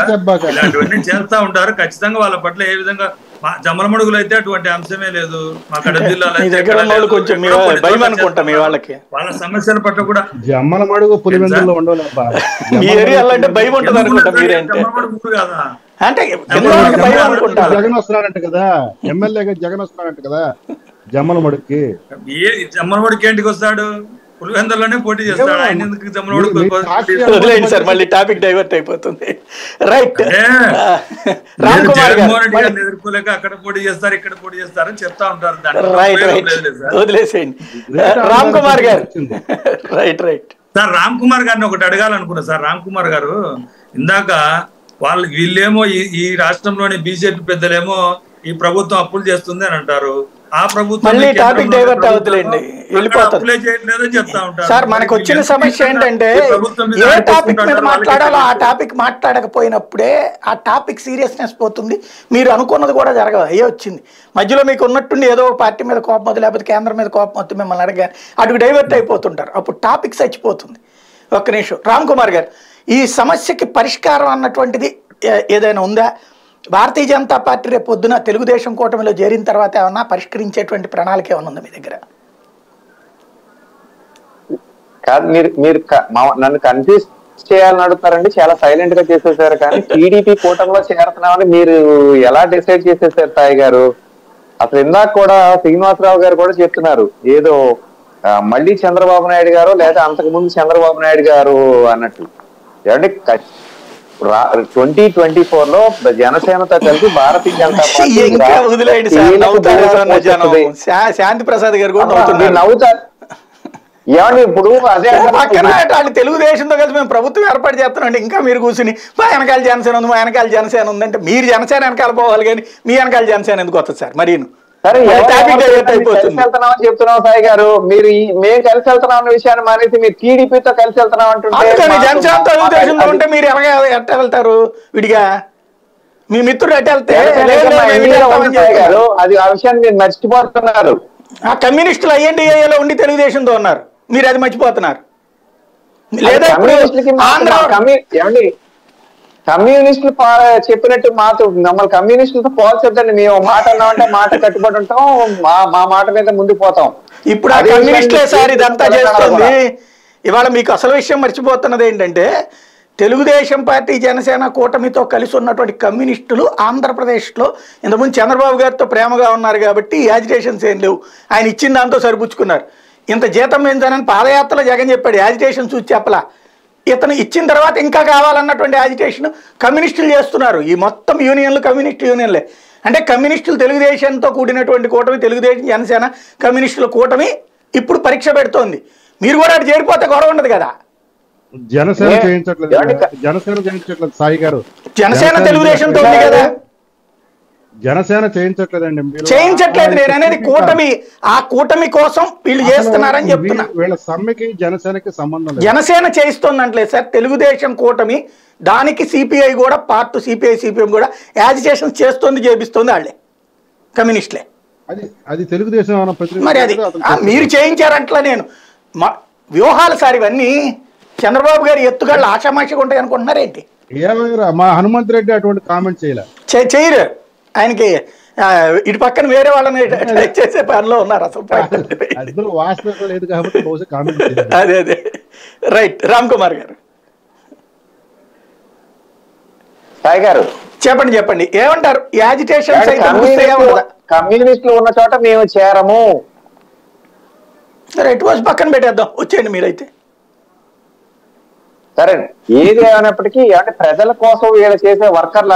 ఇలాంటివన్నీ చేస్తా ఉంటారు. ఖచ్చితంగా వాళ్ళ పట్ల ఏ విధంగా జమ్మలమడుగులు అయితే అటువంటి అంశమే లేదు. మా కడప జిల్లాలో వాళ్ళ సమస్యల పట్ల కూడా జమ్మలమడుగు పులివెందుల్లో ఉండవులేబ్బా. జగన్ వస్తున్నాడంట కదా, ఎమ్మెల్యేగా జగన్ వస్తున్నాడంట కదా జమ్మలమడుగుకి. జమ్మలమడుగుకి ఏంటికి వస్తాడు? పులివెందులోనే పోటీ చేస్తాడు. ఆయన ఎందుకు జమ్మలమడుగు వదిలేండి సార్, మళ్ళీ టాపిక్ డైవర్ట్ అయిపోతుంది. రైట్, రామ్ కుమార్ జగన్మోహన్ రెడ్డి గారిని ఎదుర్కోలేక అక్కడ పోటీ చేస్తారు, ఇక్కడ పోటీ చేస్తారని చెప్తా ఉంటారు. రైట్ రైట్, వదిలేసేయండి రామ్ కుమార్ గారు. Right right sir, Ram Kumar గారిని ఒకటి అడగాలనుకున్నా సార్. రామ్ కుమార్ గారు ఇందాక వీళ్ళేమో ఈ రాష్ట్రంలోని బీజేపీ పెద్దలేమో ఈ ప్రభుత్వం అప్పులు చేస్తుంది అని అంటారు. ఆ ప్రభుత్వం టాపిక్ డైవర్ట్ అవుతుందండి, వెళ్ళిపోతుంది సార్. మనకు వచ్చిన సమస్య ఏంటంటే ఏ టాపిక్ మీద మాట్లాడాలో ఆ టాపిక్ మాట్లాడకపోయినప్పుడే ఆ టాపిక్ సీరియస్నెస్ పోతుంది. మీరు అనుకున్నది కూడా జరగదు. అయ్యే వచ్చింది మధ్యలో మీకు ఉన్నట్టుండి ఏదో పార్టీ మీద కోపం వద్దు, లేకపోతే కేంద్రం మీద కోపం వద్దు మిమ్మల్ని అడగాలి, అటుకు డైవర్ట్ అయిపోతుంటారు. అప్పుడు టాపిక్ చచ్చిపోతుంది. ఒక్క నిమిషం రామ్ కుమార్ గారు, ఈ సమస్యకి పరిష్కారం అన్నటువంటిది ఏదైనా ఉందా? భారతీయ జనతా పార్టీ రేపు పొద్దున తెలుగుదేశం కూటమిలో చేరిన తర్వాత ఏమన్నా పరిష్కరించేటువంటి ప్రణాళిక ఏమన్నా ఉందా మీ దగ్గర? కాదు, మీరు నన్ను కన్ఫ్యూజ్ చేయాలని అడుగుతారండి. చాలా సైలెంట్ గా చేసేసారు. కానీ టీడీపీ కూటమిలో చేరుతున్నామని మీరు ఎలా డిసైడ్ చేసేసారు సాయి గారు? అసలు ఇందాక కూడా శ్రీనివాసరావు గారు కూడా చెప్తున్నారు ఏదో మళ్ళీ చంద్రబాబు నాయుడు గారు లేదా అంతకు ముందు చంద్రబాబు నాయుడు గారు అన్నట్టు. ఏమంటే 2024 లో జనసేనతో కలిసి భారతీయ జనతా పార్టీ శాంతి ప్రసాద్ గారు నవ్వుతారు. ఏమండి ఇప్పుడు అదే పక్కన తెలుగుదేశంతో కలిసి మేము ప్రభుత్వం ఏర్పాటు చేస్తున్నాం, ఇంకా మీరు కూర్చుని మా వెనకాల జనసేన ఉంది, మా వెనకాల జనసేన ఉందంటే మీరు జనసేన వెనకాల పోవాలి కానీ మీ వెనకాల జనసేన ఎందుకు వస్తుంది సార్? మరి చెప్తున్నాం సాయి గారు, మీరు మేము కలిసి వెళ్తున్నాం అన్న విషయాన్ని మానేసి మీరు టీడీపీతో కలిసి వెళ్తున్నాం అంటుంటే జనసేన తెలుగుదేశంతో ఉంటే మీరు ఎట్ట వెళ్తారు విడిగా? మీ మిత్రుడు ఎట్ట వెళ్తే గారు అది ఆ విషయాన్ని మీరు మర్చిపోతున్నారు. ఆ కమ్యూనిస్టులు ఐఎన్డీఏలో ఉండి తెలుగుదేశంతో ఉన్నారు, మీరు అది మర్చిపోతున్నారు. లేదా కమ్యూనిస్టులు చెప్పినట్టు మమ్మల్ని కమ్యూనిస్టులతో పోల్చొద్దండి. మేము మాట అన్నామంటే మాట కట్టుబడి ఉంటాం, మా మాట మీద ముందుకు పోతాం. ఇప్పుడు ఆ కమ్యూనిస్టులే సార్ ఇదంతా చేస్తుంది. ఇవాళ మీకు అసలు విషయం మర్చిపోతున్నది ఏంటంటే తెలుగుదేశం పార్టీ జనసేన కూటమితో కలిసి ఉన్నటువంటి కమ్యూనిస్టులు ఆంధ్రప్రదేశ్లో ఇంతకుముందు చంద్రబాబు గారితో ప్రేమగా ఉన్నారు కాబట్టి యాజిటేషన్స్ ఏం లేవు, ఆయన ఇచ్చిన దాంతో సరిపుచ్చుకున్నారు. ఇంత జీతం పెంచానని పాదయాత్రలో జగన్ చెప్పాడు, యాజిటేషన్ చూసి చెప్పలా. ఇతను ఇచ్చిన తర్వాత ఇంకా కావాలన్నటువంటి యాజిటేషన్ కమ్యూనిస్టులు చేస్తున్నారు. ఈ మొత్తం యూనియన్లు కమ్యూనిస్ట్ యూనియన్లే. అంటే కమ్యూనిస్టులు తెలుగుదేశంతో కూడినటువంటి కూటమి, తెలుగుదేశం జనసేన కమ్యూనిస్టుల కూటమి ఇప్పుడు పరీక్ష పెడుతోంది. మీరు కూడా అటు చేరిపోతే గొడవ ఉండదు కదా. జనసేన చేయించట్లేదు సాయి గారు, జనసేన తెలుగుదేశంతో ఉంది కదా. జనసేన చేయించట్లేదండి, చేయించట్లేదు. నేను అనేది కూటమి, ఆ కూటమి కోసం వీళ్ళు చేస్తున్నారని చెప్తున్నా. వీళ్ళ సమ్మెకి జనసేనకి సంబంధం లేదు. జనసేన చేయిస్తుందంటలేదు సార్, తెలుగుదేశం కూటమి దానికి సిపిఐ కూడా పార్ట్, సిపిఐ సిపిఎం కూడా యాజిటేషన్ చేస్తుంది, చేపిస్తుంది వాళ్ళే, కమ్యూనిస్టులే. అది తెలుగుదేశం మరి అది మీరు చేయించారంట్లా. నేను వ్యూహాలు సార్ ఇవన్నీ. చంద్రబాబు గారి ఎత్తుగాళ్ళు ఆషామాషిగా ఉంటాయి అనుకుంటున్నారేంటి? ఏమైనా మా హనుమంత్ రెడ్డి అటువంటి కామెంట్ చేయరు. ఆయనకి ఇటు పక్కన వేరే వాళ్ళని చేసే పనిలో ఉన్నారు అసలు. అదే అదే రైట్. రామ్ కుమార్ గారు సాయి గారు చెప్పండి ఏమంటారు? యాజిటేషన్ కమ్యూనిస్టులు ఉన్న చోట మేము చేరము. రైట్, వాజ్ పక్కన పెట్టేద్దాం, వచ్చేయండి మీరైతే. సరే, ఏది ఏమైనప్పటికీ అంటే ప్రజల కోసం వీళ్ళు చేసే వర్కర్లు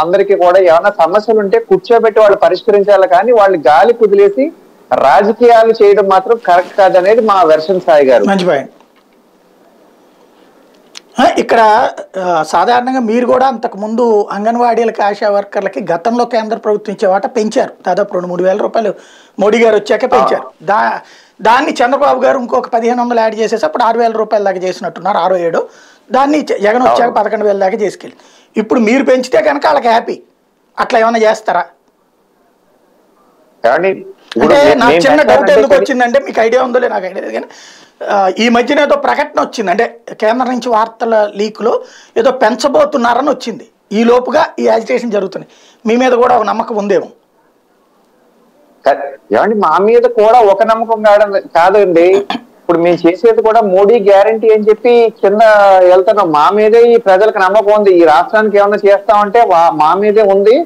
అందరికీ కూడా ఏమైనా సమస్యలు ఉంటే కూర్చోబెట్టి వాళ్ళు పరిష్కరించాలి, కానీ వాళ్ళు గాలి కుదిలేసి రాజకీయాలు చేయడం మాత్రం కరెక్ట్ కాదనేది మా వెర్షన్ సాయి గారు. మంచి పాయింట్. ఇక్కడ సాధారణంగా మీరు కూడా అంతకుముందు అంగన్వాడీలకి, ఆశా వర్కర్లకి గతంలో కేంద్ర ప్రభుత్వం ఇచ్చే వాటా పెంచారు. దాదాపు 2-3 వేల రూపాయలు మోడీ గారు వచ్చాక పెంచారు. దాన్ని చంద్రబాబు గారు ఇంకొక 1500 యాడ్ చేసేసి అప్పుడు 6000 రూపాయల దాకా చేసినట్టున్నారు, 6-7. దాన్ని జగన్ వచ్చాక 11,000 దాకా చేసుకెళ్ళి ఇప్పుడు మీరు పెంచితే కనుక వాళ్ళకి హ్యాపీ. అట్లా ఏమైనా చేస్తారా? అంటే నాకు చిన్న డౌట్ ఎందుకు వచ్చిందంటే, మీకు ఐడియా ఉందో లేదు నాకు ఐడియా లేదు, కానీ ఈ మధ్యన ఏదో ప్రకటన వచ్చింది, అంటే కేంద్రం నుంచి వార్తల లీక్లో ఏదో పెంచబోతున్నారని వచ్చింది. ఈ లోపుగా ఈ యాజిటేషన్ జరుగుతుంది. మీ మీద కూడా ఒక నమ్మకం ఉందేమో. ఏమండి, మా మీద కూడా ఒక నమ్మకం కాదండి. ఇప్పుడు మేము చేసేది కూడా మోడీ గ్యారంటీ అని చెప్పి కింద వెళ్తున్నాం. మా మీదే ఈ ప్రజలకు నమ్మకం ఉంది. ఈ రాష్ట్రానికి ఏమన్నా చేస్తామంటే మా మీదే ఉంది.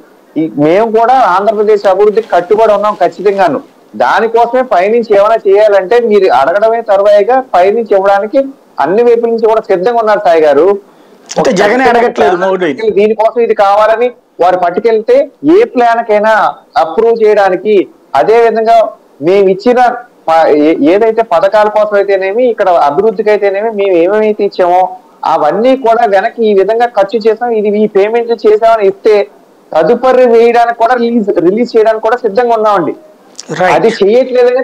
మేము కూడా ఆంధ్రప్రదేశ్ అభివృద్ధికి కట్టుబడి ఉన్నాం ఖచ్చితంగాను. దానికోసమే పైనుంచి ఏమైనా చేయాలంటే మీరు అడగడమే తరువాయిగా పైనుంచి ఇవ్వడానికి అన్ని వైపుల నుంచి కూడా సిద్ధంగా ఉన్నారు సాయి గారు. జగన్ అడగట్లేదు దీనికోసం ఇది కావాలని వారు పట్టుకెళ్తే ఏ ప్లాన్ కైనా అప్రూవ్ చేయడానికి, అదే విధంగా మేము ఇచ్చిన ఏదైతే పథకాల కోసం అయితేనేమి, ఇక్కడ అభివృద్ధికి అయితేనేమి మేము ఏమేమైతే ఇచ్చామో అవన్నీ కూడా వెనక్కి ఈ విధంగా ఖర్చు చేసాం, ఇది ఈ పేమెంట్లు చేసామని ఇస్తే తదుపరి వేయడానికి కూడా రిలీజ్ చేయడానికి కూడా సిద్ధంగా ఉన్నామండి. అది చేయట్లేదని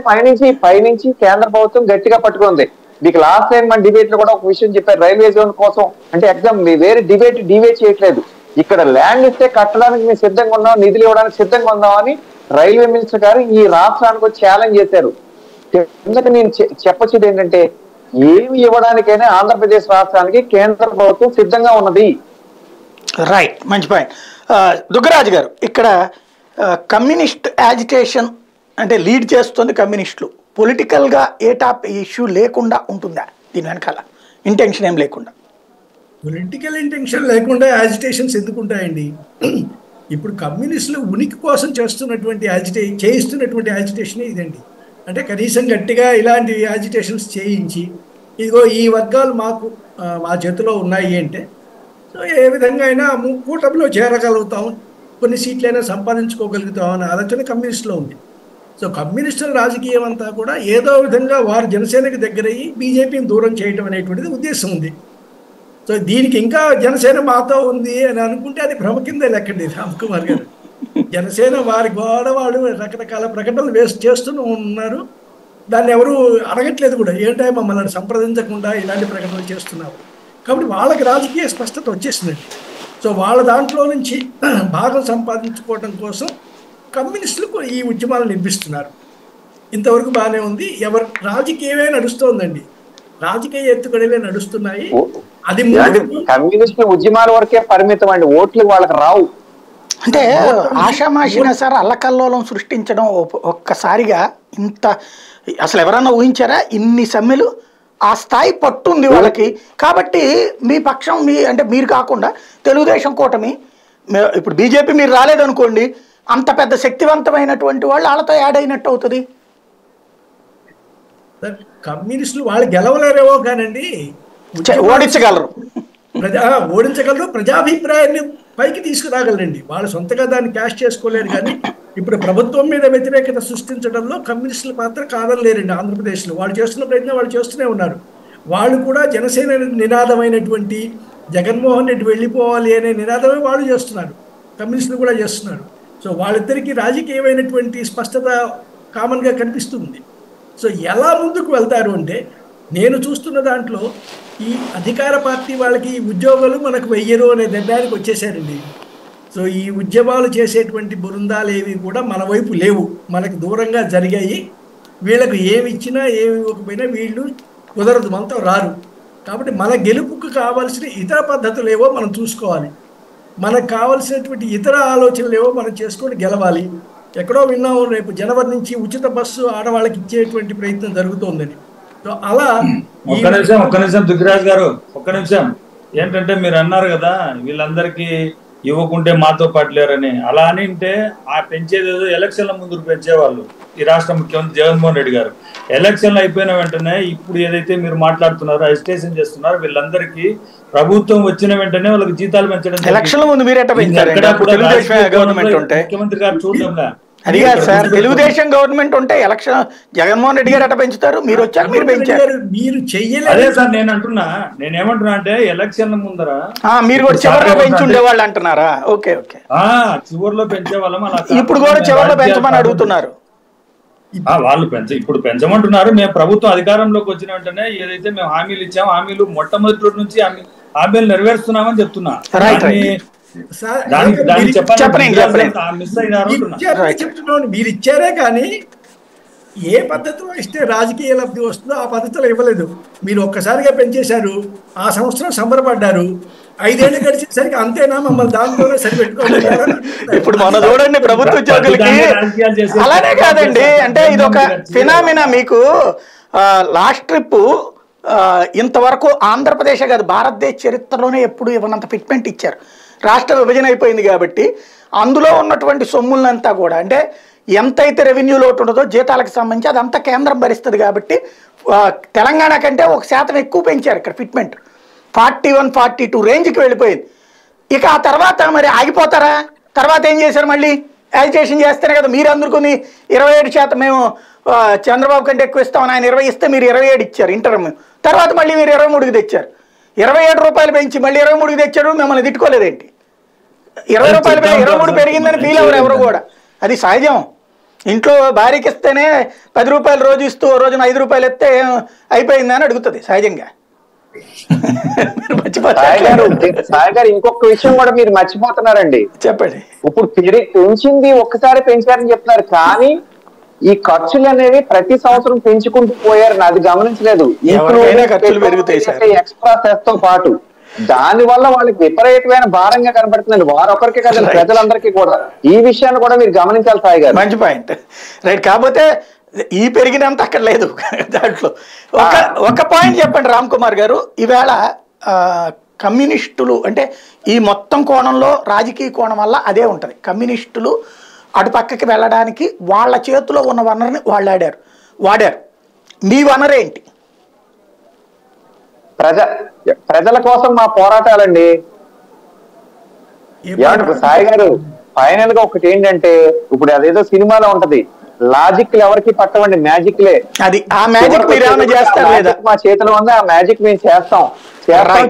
పైనుంచి కేంద్ర ప్రభుత్వం గట్టిగా పట్టుకుంది. మీకు లాస్ట్ టైం మన డిబేట్ లో కూడా ఒక విషయం చెప్పారు, రైల్వే జోన్ కోసం అంటే ఎగ్జామ్ వేరే డిబేట్ చేయట్లేదు, ఇక్కడ ల్యాండ్ ఇస్తే కట్టడానికి మేము సిద్ధంగా ఉన్నాం, నిధులు ఇవ్వడానికి సిద్ధంగా ఉన్నామని రైల్వే మినిస్టర్ గారు ఈ రాష్ట్రానికి ఒక ఛాలెంజ్ చేశారు. ఎందుకంటే నేను చెప్పొచ్చేది ఏంటంటే ఏమి ఇవ్వడానికైనా ఆంధ్రప్రదేశ్ రాష్ట్రానికి కేంద్ర ప్రభుత్వం సిద్ధంగా ఉన్నది. రైట్, మంచి పాయింట్. దుగ్గరాజు గారు, ఇక్కడ కమ్యూనిస్ట్ యాజిటేషన్ అంటే లీడ్ చేస్తుంది కమ్యూనిస్టులు, పొలిటికల్గా ఏ టాప్ ఇష్యూ లేకుండా ఉంటుందా దీని వెనకాల, ఇంటెన్షన్ ఏం లేకుండా? పొలిటికల్ ఇంటెన్షన్ లేకుండా యాజిటేషన్స్ ఎందుకు ఉంటాయండి? ఇప్పుడు కమ్యూనిస్టులు ఉనికి కోసం చేస్తున్నటువంటి చేయిస్తున్నటువంటి యాజిటేషనే ఇదండి. అంటే కనీసం గట్టిగా ఇలాంటి యాజిటేషన్స్ చేయించి ఇదిగో ఈ వర్గాలు మా చేతిలో ఉన్నాయి అంటే సో ఏ విధంగా అయినా కూటమిలో చేరగలుగుతాం, కొన్ని సీట్లైనా సంపాదించుకోగలుగుతాం అనే ఆలోచన కమ్యూనిస్టులో ఉంది. సో కమ్యూనిస్టుల రాజకీయం అంతా కూడా ఏదో విధంగా వారు జనసేనకి దగ్గరయ్యి బీజేపీని దూరం చేయడం అనేటువంటిది ఉద్దేశం ఉంది. సో దీనికి ఇంకా జనసేన మాతో ఉంది అని అనుకుంటే అది భ్రమ కిందే లెక్కండి రామ్ కుమార్ గారు. జనసేన వారి గోడవాడు రకరకాల ప్రకటనలు చేస్తూనే ఉన్నారు, దాన్ని ఎవరు అడగట్లేదు కూడా, ఏంటో మమ్మల్ని సంప్రదించకుండా ఇలాంటి ప్రకటనలు చేస్తున్నారు. కాబట్టి వాళ్ళకి రాజకీయ స్పష్టత వచ్చేసిందండి. సో వాళ్ళ దాంట్లో నుంచి భాగం సంపాదించుకోవడం కోసం కమ్యూనిస్టులకు ఈ ఉద్యమాలు నిర్మిస్తున్నారు. ఇంతవరకు బాగానే ఉంది, ఎవరు రాజకీయమే నడుస్తోందండి, రాజకీయ ఎత్తుగడలే నడుస్తున్నాయి. అది కమ్యూనిస్టుల ఉద్యమాల వరకే పరిమితం అండి, ఓట్లు వాళ్ళకి రావు. అంటే ఆషామాషిన సార్ అల్లకల్లోలం సృష్టించడం ఒక్కసారిగా ఇంత అసలు ఎవరన్నా ఊహించారా? ఇన్ని సమ్మెలు, ఆ స్థాయి పట్టుంది వాళ్ళకి. కాబట్టి మీ పక్షం అంటే మీరు కాకుండా తెలుగుదేశం కూటమి, ఇప్పుడు బీజేపీ మీరు రాలేదనుకోండి, అంత పెద్ద శక్తివంతమైనటువంటి వాళ్ళు వాళ్ళతో యాడ్ అయినట్టు అవుతుంది. కమ్యూనిస్టులు వాళ్ళు గెలవలేరేవో కానండి, ఓడించగలరు, ప్రజాభిప్రాయాన్ని పైకి తీసుకురాగలరండి. వాళ్ళు సొంతగా దాన్ని క్యాష్ చేసుకోలేరు. కానీ ఇప్పుడు ప్రభుత్వం మీద వ్యతిరేకత సృష్టించడంలో కమ్యూనిస్టుల పాత్ర కాదనలేరండి. ఆంధ్రప్రదేశ్లో వాళ్ళు చేస్తున్న ప్రయత్నం వాళ్ళు చేస్తూనే ఉన్నారు. వాళ్ళు కూడా జనసేన నినాదమైనటువంటి జగన్మోహన్ రెడ్డి వెళ్ళిపోవాలి అనే నినాదమే వాళ్ళు చేస్తున్నారు, కమ్యూనిస్టులు కూడా చేస్తున్నారు. సో వాళ్ళిద్దరికీ రాజకీయమైనటువంటి స్పష్టత కామన్గా కనిపిస్తుంది. సో ఎలా ముందుకు వెళ్తారు అంటే, నేను చూస్తున్న దాంట్లో ఈ అధికార పార్టీ వాళ్ళకి ఉద్యోగాలు మనకు వెయ్యరు అనే నిర్ణయానికి వచ్చేసారండి. సో ఈ ఉద్యమాలు చేసేటువంటి బృందాలు ఏవి కూడా మన వైపు లేవు, మనకు దూరంగా జరిగాయి. వీళ్ళకు ఏమి ఇచ్చినా ఏమి ఇవ్వకపోయినా వీళ్ళు కుదరదు, మనతో రారు. కాబట్టి మన గెలుపుకు కావాల్సిన ఇతర పద్ధతులు ఏవో మనం చూసుకోవాలి, మనకు కావాల్సినటువంటి ఇతర ఆలోచనలు ఏవో మనం చేసుకొని గెలవాలి. ఎక్కడో విన్నాము, రేపు జనవరి నుంచి ఉచిత బస్సు ఆడవాళ్ళకి ఇచ్చేటువంటి ప్రయత్నం జరుగుతోందని. సో అలా ఒక్క నిమిషం దుగ్గిరాజు గారు, ఒక్క నిమిషం. ఏంటంటే మీరు అన్నారు కదా వీళ్ళందరికీ ఇవ్వకుంటే మాతో పాటు లేరని. అలా అని అంటే ఆ పెంచేది ఎలక్షన్ల ముందు పెంచేవాళ్ళు ఈ రాష్ట్ర ముఖ్యమంత్రి జగన్మోహన్ రెడ్డి గారు. ఎలక్షన్లు అయిపోయిన వెంటనే ఇప్పుడు ఏదైతే మీరు మాట్లాడుతున్నారో, అజిటేషన్ చేస్తున్నారో, వీళ్ళందరికీ ప్రభుత్వం వచ్చిన వెంటనే వాళ్ళకి జీతాలు పెంచడం. ఎలక్షన్ల ముందు ముఖ్యమంత్రి గారు చూడడంలా అది కాదు సార్, తెలుగుదేశం గవర్నమెంట్ ఉంటే ఎలక్షన్ జగన్మోహన్ రెడ్డి గారు ఎట్లా పెంచుతారు? మీరు వచ్చాక మీరు పెంచారు, మీరు చెయ్యలేదు. అదే సార్ నేనేమంటున్నా అంటే ఎలక్షన్ల ముందర మీరు కూడా చివరిలో పెంచుండే వాళ్ళు అంటున్నారా? ఓకే ఓకే, చివరిలో పెంచే వాళ్ళం. ఇప్పుడు కూడా చివరిలో పెంచమని అడుగుతున్నారు. వాళ్ళు ఇప్పుడు పెంచమంటున్నారు. మేము ప్రభుత్వం అధికారంలోకి వచ్చిన వెంటనే ఏదైతే మేము హామీలు ఇచ్చామో హామీలు మొట్టమొదటి నుంచి హామీలు నెరవేరుస్తున్నామని చెప్తున్నా. మీరు ఇచ్చారే కానీ ఏ పద్ధతిలో ఇస్తే రాజకీయ లబ్ధి వస్తుందో ఆ పద్ధతిలో ఇవ్వలేదు. మీరు ఒక్కసారిగా పెంచేశారు, ఆ సంవత్సరం సంబరపడ్డారు, 5 ఏళ్ళు గడిచేసరికి అంతేనా మమ్మల్ని దాంట్లోనే సరిపెట్టుకోవాలి. ఇప్పుడు మన చూడండి ప్రభుత్వ ఉద్యోగులకి అలానే కాదండి. అంటే ఇది ఒక ఫినామినా. మీకు లాస్ట్ ట్రిప్ ఇంతవరకు ఆంధ్రప్రదేశ్ కాదు భారతదేశ చరిత్రలోనే ఎప్పుడు ఇవ్వనంత ఫిట్మెంట్ ఇచ్చారు. రాష్ట్ర విభజన అయిపోయింది కాబట్టి అందులో ఉన్నటువంటి సొమ్ములంతా కూడా అంటే ఎంతైతే రెవెన్యూ లోటు ఉంటుందో జీతాలకు సంబంధించి అదంతా కేంద్రం భరిస్తుంది కాబట్టి తెలంగాణ కంటే 1% ఎక్కువ పెంచారు ఇక్కడ ఫిట్మెంట్ 41-42 రేంజ్కి వెళ్ళిపోయింది. ఇక ఆ తర్వాత మరి ఆగిపోతారా? తర్వాత ఏం చేశారు? మళ్ళీ యాజిటేషన్ చేస్తేనే కదా మీరు అందుకుని 27% మేము చంద్రబాబు కంటే ఎక్కువ ఇస్తామని ఆయన 20 ఇస్తే మీరు 27 ఇచ్చారు ఇంటర్మ్. తర్వాత మళ్ళీ మీరు 23కి తెచ్చారు. 27 రూపాయలు పెంచి మళ్ళీ 23కి తెచ్చారు. మిమ్మల్ని తిట్టుకోలేదేంటి? 20 రూపాయలు 23 పెరిగిందని ఫీల్ అవ్వరు ఎవరు కూడా. అది సహజం. ఇంట్లో భార్యకి ఇస్తేనే 10 రూపాయలు రోజు ఇస్తూ రోజున 5 రూపాయలు ఇస్తే అయిపోయిందని అడుగుతుంది సహజంగా. సాయి గారు ఇంకొక విషయం కూడా మీరు మర్చిపోతున్నారండి. చెప్పండి. ఇప్పుడు పెంచింది ఒక్కసారి పెంచారని చెప్తున్నారు, కానీ ఈ ఖర్చులు అనేవి ప్రతి సంవత్సరం పెంచుకుంటూ పోయారు. అది గమనించలేదు. ఎక్స్ట్రా సెస్ తో పాటు దాని వల్ల వాళ్ళకి విపరీతమైన భారంగా కనబడుతుందండి. వారొకరికి కదా, ప్రజలందరికీ కూడా. ఈ విషయాన్ని కూడా మీరు గమనించాలి సాయి గారు. మంచి పాయింట్, రైట్. కాకపోతే ఈ పెరిగినంత అక్కడ లేదు దాంట్లో. ఒక పాయింట్ చెప్పండి రామ్ కుమార్ గారు. ఈవేళ కమ్యూనిస్టులు అంటే ఈ మొత్తం కోణంలో రాజకీయ కోణం వల్ల అదే ఉంటుంది. కమ్యూనిస్టులు అటు పక్కకి వెళ్ళడానికి వాళ్ళ చేతిలో ఉన్న వనరుని వాళ్ళు వాడారు. మీ వనరు ఏంటి? ప్రజల కోసం మా పోరాటాలండి. సాయి గారు ఫైనల్ గా ఒకటి ఏంటంటే, ఇప్పుడు అదేదో సినిమాలో ఉంటది, లాజిక్ ఎవరికి పట్టవండి, మ్యాజిక్లే. అది ఆ మ్యాజిక్ మీరు ఏమైనా చేస్తారు లేదా? మా చేతిలో ఉంది, ఆ మ్యాజిక్ మేము చేస్తాం.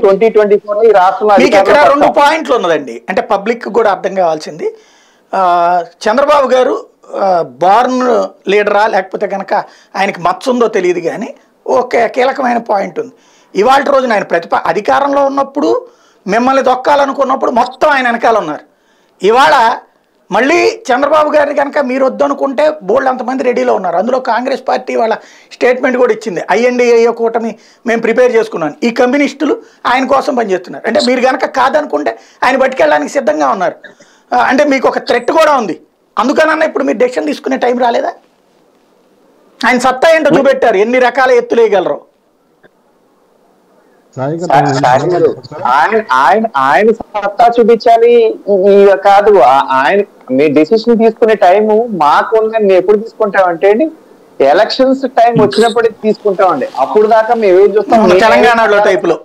2024 ఈ రాష్ట్రంలో మీకు ఇక్కడ 2 పాయింట్లు ఉన్నదండి. అంటే పబ్లిక్ కూడా అర్థం కావాల్సింది, చంద్రబాబు గారు బార్న్ లీడరా లేకపోతే కనుక ఆయనకి మచ్చ ఉందో తెలియదు, కానీ ఒక కీలకమైన పాయింట్ ఉంది. ఇవాళ రోజున ఆయన అధికారంలో ఉన్నప్పుడు మిమ్మల్ని దొక్కాలనుకున్నప్పుడు మొత్తం ఆయన వెనకాల ఉన్నారు. ఇవాళ మళ్ళీ చంద్రబాబు గారిని కనుక మీరు వద్దనుకుంటే బోల్డ్ అంతమంది రెడీలో ఉన్నారు. అందులో కాంగ్రెస్ పార్టీ వాళ్ళ స్టేట్మెంట్ కూడా ఇచ్చింది, INDA కూటమి మేము ప్రిపేర్ చేసుకున్నాను. ఈ కమ్యూనిస్టులు ఆయన కోసం పనిచేస్తున్నారు. అంటే మీరు కనుక కాదనుకుంటే ఆయన పట్టుకెళ్ళడానికి సిద్ధంగా ఉన్నారు. అంటే మీకు ఒక థ్రెట్ కూడా ఉంది. అందుకనన్నా ఇప్పుడు మీరు డెసిషన్ తీసుకునే టైం రాలేదా? ఆయన సత్తా ఏంటో చూపెట్టారు, ఎన్ని రకాల ఎత్తులు వేయగలరు. ఆయన సత్తా చూపించాలి కాదు, ఆయన మీ డెసిషన్ తీసుకునే టైము మాకు ఉందని మేము ఎప్పుడు తీసుకుంటామంటే అండి, ఎలక్షన్స్ టైం వచ్చినప్పటికీ తీసుకుంటామండి. అప్పుడు దాకా మేము ఏం చూస్తాం, తెలంగాణలో టైప్ లో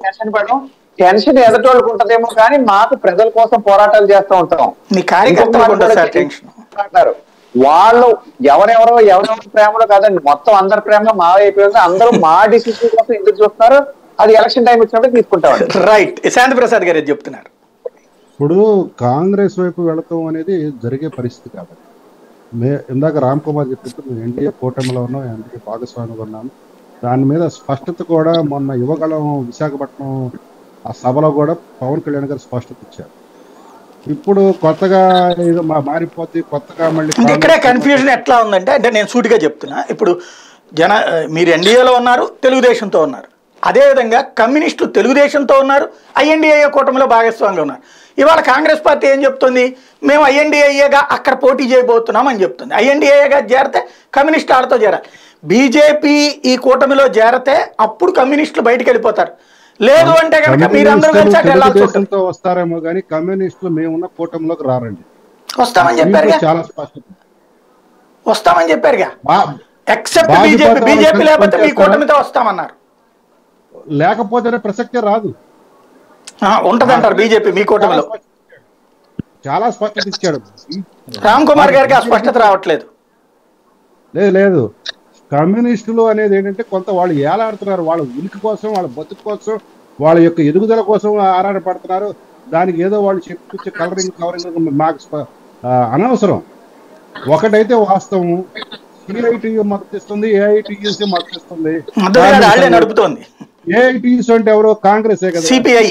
టెన్షన్ ఎదటోళ్ళకు ఉంటదేమో, కానీ మాకు ప్రజల కోసం పోరాటాలు చేస్తూ ఉంటాం. వాళ్ళు ఎవరెవరో ప్రేమలో కాదండి, మొత్తం అందరి ప్రేమ మా అయిపోయింది. అందరూ మా డిసిషన్ కోసం ఎందుకు చూస్తున్నారు, అది ఎలక్షన్ టైం వచ్చినప్పుడు తీసుకుంటాం. రైట్. శాంతి ప్రసాద్ గారు చెప్తున్నారు. ఇప్పుడు కాంగ్రెస్ వైపు వెళతాం అనేది జరిగే పరిస్థితి కాబట్టి, ఇందాక రామ్ కుమార్ చెప్పినట్టు మేము NDA కూటమిలో ఉన్నాం, NDA భాగస్వామిగా ఉన్నాము. దాని మీద స్పష్టత కూడా మొన్న యువగళం విశాఖపట్నం ఆ సభలో కూడా పవన్ కళ్యాణ్ గారు స్పష్టత ఇచ్చారు. ఇప్పుడు కొత్తగా ఏదో మారిపోతే కొత్తగా మళ్ళీ ఇక్కడే కన్ఫ్యూజన్ ఎట్లా ఉందంటే, అంటే నేను సూటిగా చెప్తున్నా, ఇప్పుడు మీరు NDAలో ఉన్నారు, తెలుగుదేశంతో ఉన్నారు. అదేవిధంగా కమ్యూనిస్టులు తెలుగుదేశంతో ఉన్నారు, INDA కూటమిలో భాగస్వామిగా ఉన్నారు. ఇవాళ కాంగ్రెస్ పార్టీ ఏం చెప్తుంది, మేము INDAగా అక్కడ పోటీ చేయబోతున్నాం అని చెప్తుంది. INDAగా చేరితే కమ్యూనిస్టు ఆడతో చేరాలి. బీజేపీ ఈ కూటమిలో చేరితే అప్పుడు కమ్యూనిస్టులు బయటకు వెళ్ళిపోతారు. లేదు అంటే కనుక మీరందరూ కలిసి అటు వెళ్ళాల్సి ఉంటుంది. వస్తారేమో కానీ కమ్యూనిస్టులు మేమున్న కూటమిలోకి రారండి. వస్తామని చెప్పారుగా, చాలా స్పష్టత వస్తామని చెప్పారుగా. ఎక్సెప్ట్ బీజేపీ లేకపోతే మీ కూటమితో వస్తామన్నారు. లేకపోతేనే ప్రసక్తే రాదు, ఉంటదంటారు బీజేపీ మీ కూటమిలో. చాలా స్పష్టత ఇచ్చాడు రామ్ కుమార్ గారికి. ఆ స్పష్టత రావట్లేదు. లేదు, కమ్యూనిస్టులు అనేది ఏంటంటే కొంత వాళ్ళు ఏలాడుతున్నారు, వాళ్ళ ఉనికి కోసం, వాళ్ళ బతుకు కోసం, వాళ్ళ యొక్క ఎదుగుదల కోసం ఆరాటపడుతున్నారు. దానికి ఏదో వాళ్ళు చెప్పి కవరింగ్ మాకు అనవసరం. ఒకటైతే వాస్తవం, CITU మద్దతు ఇస్తుంది, AITUC మద్దతు ఇస్తుంది. AITUC అంటే ఎవరో కాంగ్రెసే కదా, CPI,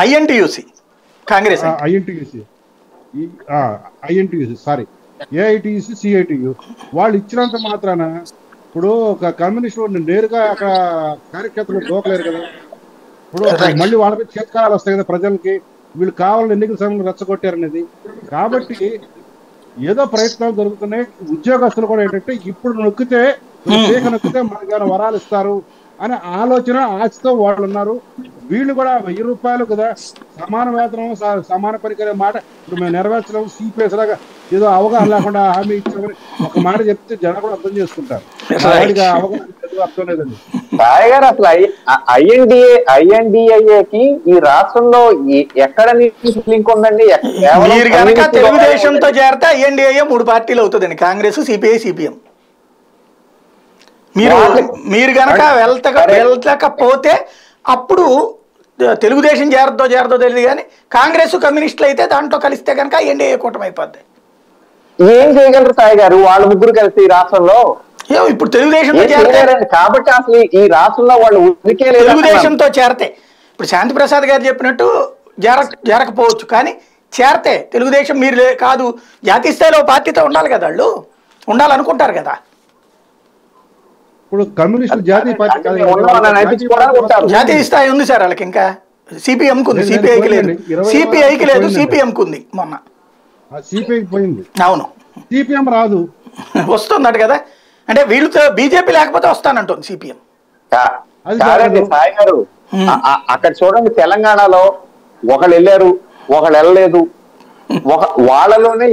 INTUC Congress, INTUC sorry, AITUC CITU వాళ్ళు ఇచ్చినంత మాత్రాన ఇప్పుడు ఒక కమ్యూనిస్ట్ నేరుగా అక్కడ కార్యకర్తలు దూకలేరు కదా. ఇప్పుడు మళ్ళీ వాళ్ళ మీద చేతకాలాలు వస్తాయి కదా ప్రజలకి, వీళ్ళు కావాలని ఎన్నికల సమయంలో రెచ్చగొట్టారనేది. కాబట్టి ఏదో ప్రయత్నాలు జరుగుతున్నాయి. ఉద్యోగస్తులు కూడా ఏంటంటే ఇప్పుడు నొక్కితే మనకి వరాలు ఇస్తారు, అనే ఆలోచన ఆశతో వాళ్ళు ఉన్నారు. వీళ్ళు కూడా 1000 రూపాయలు కదా సమాన వేతనం సమాన పనికరే మాట ఇప్పుడు మేము నెరవేర్చడం సిపిఎస్ లాగా ఏదో అవగాహన లేకుండా హామీ ఇచ్చామని ఒక మాట చెప్తే జనం కూడా అర్థం చేసుకుంటారు. అవగాహన అర్థం లేదండి. సాయి గారు అసలు ఐఎన్డిఏకి ఈ రాష్ట్రంలో ఎక్కడ లింక్ ఉందండి? మీరు కనుక తెలుగుదేశంతో చేరితే ఐఎన్డిఏ 3 పార్టీలు అవుతుందండి, కాంగ్రెస్, సిపిఐ, సిపిఎం. మీరు కనుక వెళ్ళకపోతే అప్పుడు తెలుగుదేశం చేరదో తెలియదు, కానీ కాంగ్రెస్ కమ్యూనిస్టులు అయితే దాంట్లో కలిస్తే కనుక ఎన్డీఏ కూటమి అయిపోద్ది. ఏం చేయగలరు సాయి గారు వాళ్ళు ముగ్గురు కలిసి ఈ రాష్ట్రంలో? ఇప్పుడు తెలుగుదేశంతో కాబట్టి అసలు ఈ రాష్ట్రంలో వాళ్ళు తెలుగుదేశంతో చేరతే ఇప్పుడు శాంతి ప్రసాద్ గారు చెప్పినట్టు జరగకపోవచ్చు, కానీ చేరతే తెలుగుదేశం మీరు కాదు జాతీయ స్థాయిలో పార్టీతో ఉండాలి కదా, వాళ్ళు ఉండాలనుకుంటారు కదా. ఇప్పుడు కమ్యూనిస్టులు జాతీయ పార్టీ జాతీయ స్థాయి ఉంది సార్ వాళ్ళకి, ఇంకా సిపిఎంకి ఉంది, సిపిఐకి లేదు, సిపిఐకి లేదు, సిపిఎంకి ఉంది. మొన్న సిపిఐకి పోయింది. అవును, సిపిఎం రాదు, వస్తుందట కదా. అంటే వీళ్ళతో బీజేపీ లేకపోతే వస్తానంటుంది సిపిఎం. సాయి గారు అక్కడ చూడండి, తెలంగాణలో ఒకళ్ళు వెళ్ళారు, ఒకళ్ళు వెళ్ళలేదు. వాళ్ళలోనే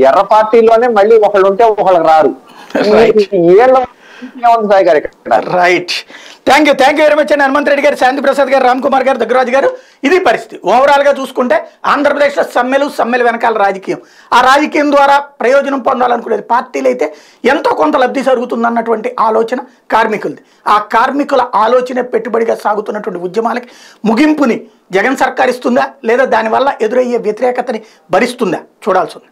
ఎర్ర పార్టీలోనే మళ్ళీ ఒకళ్ళు ఉంటే ఒకళ్ళకి రారు. Right, thank you very much అండి. హనుమంత్ రెడ్డి గారు, శాంతి ప్రసాద్ గారు, రామ్ కుమార్ గారు, దగ్గరాజు గారు. ఇది పరిస్థితి. ఓవరాల్ గా చూసుకుంటే ఆంధ్రప్రదేశ్లో సమ్మెలు వెనకాల రాజకీయం, ఆ రాజకీయం ద్వారా ప్రయోజనం పొందాలనుకునేది పార్టీలు అయితే ఎంతో కొంత లబ్ధి జరుగుతుంది అన్నటువంటి ఆలోచన కార్మికులది. ఆ కార్మికుల ఆలోచన పెట్టుబడిగా సాగుతున్నటువంటి ఉద్యమాలకి ముగింపుని జగన్ సర్కార్ ఇస్తుందా, లేదా దానివల్ల ఎదురయ్యే వ్యతిరేకతని భరిస్తుందా చూడాల్సి ఉంది.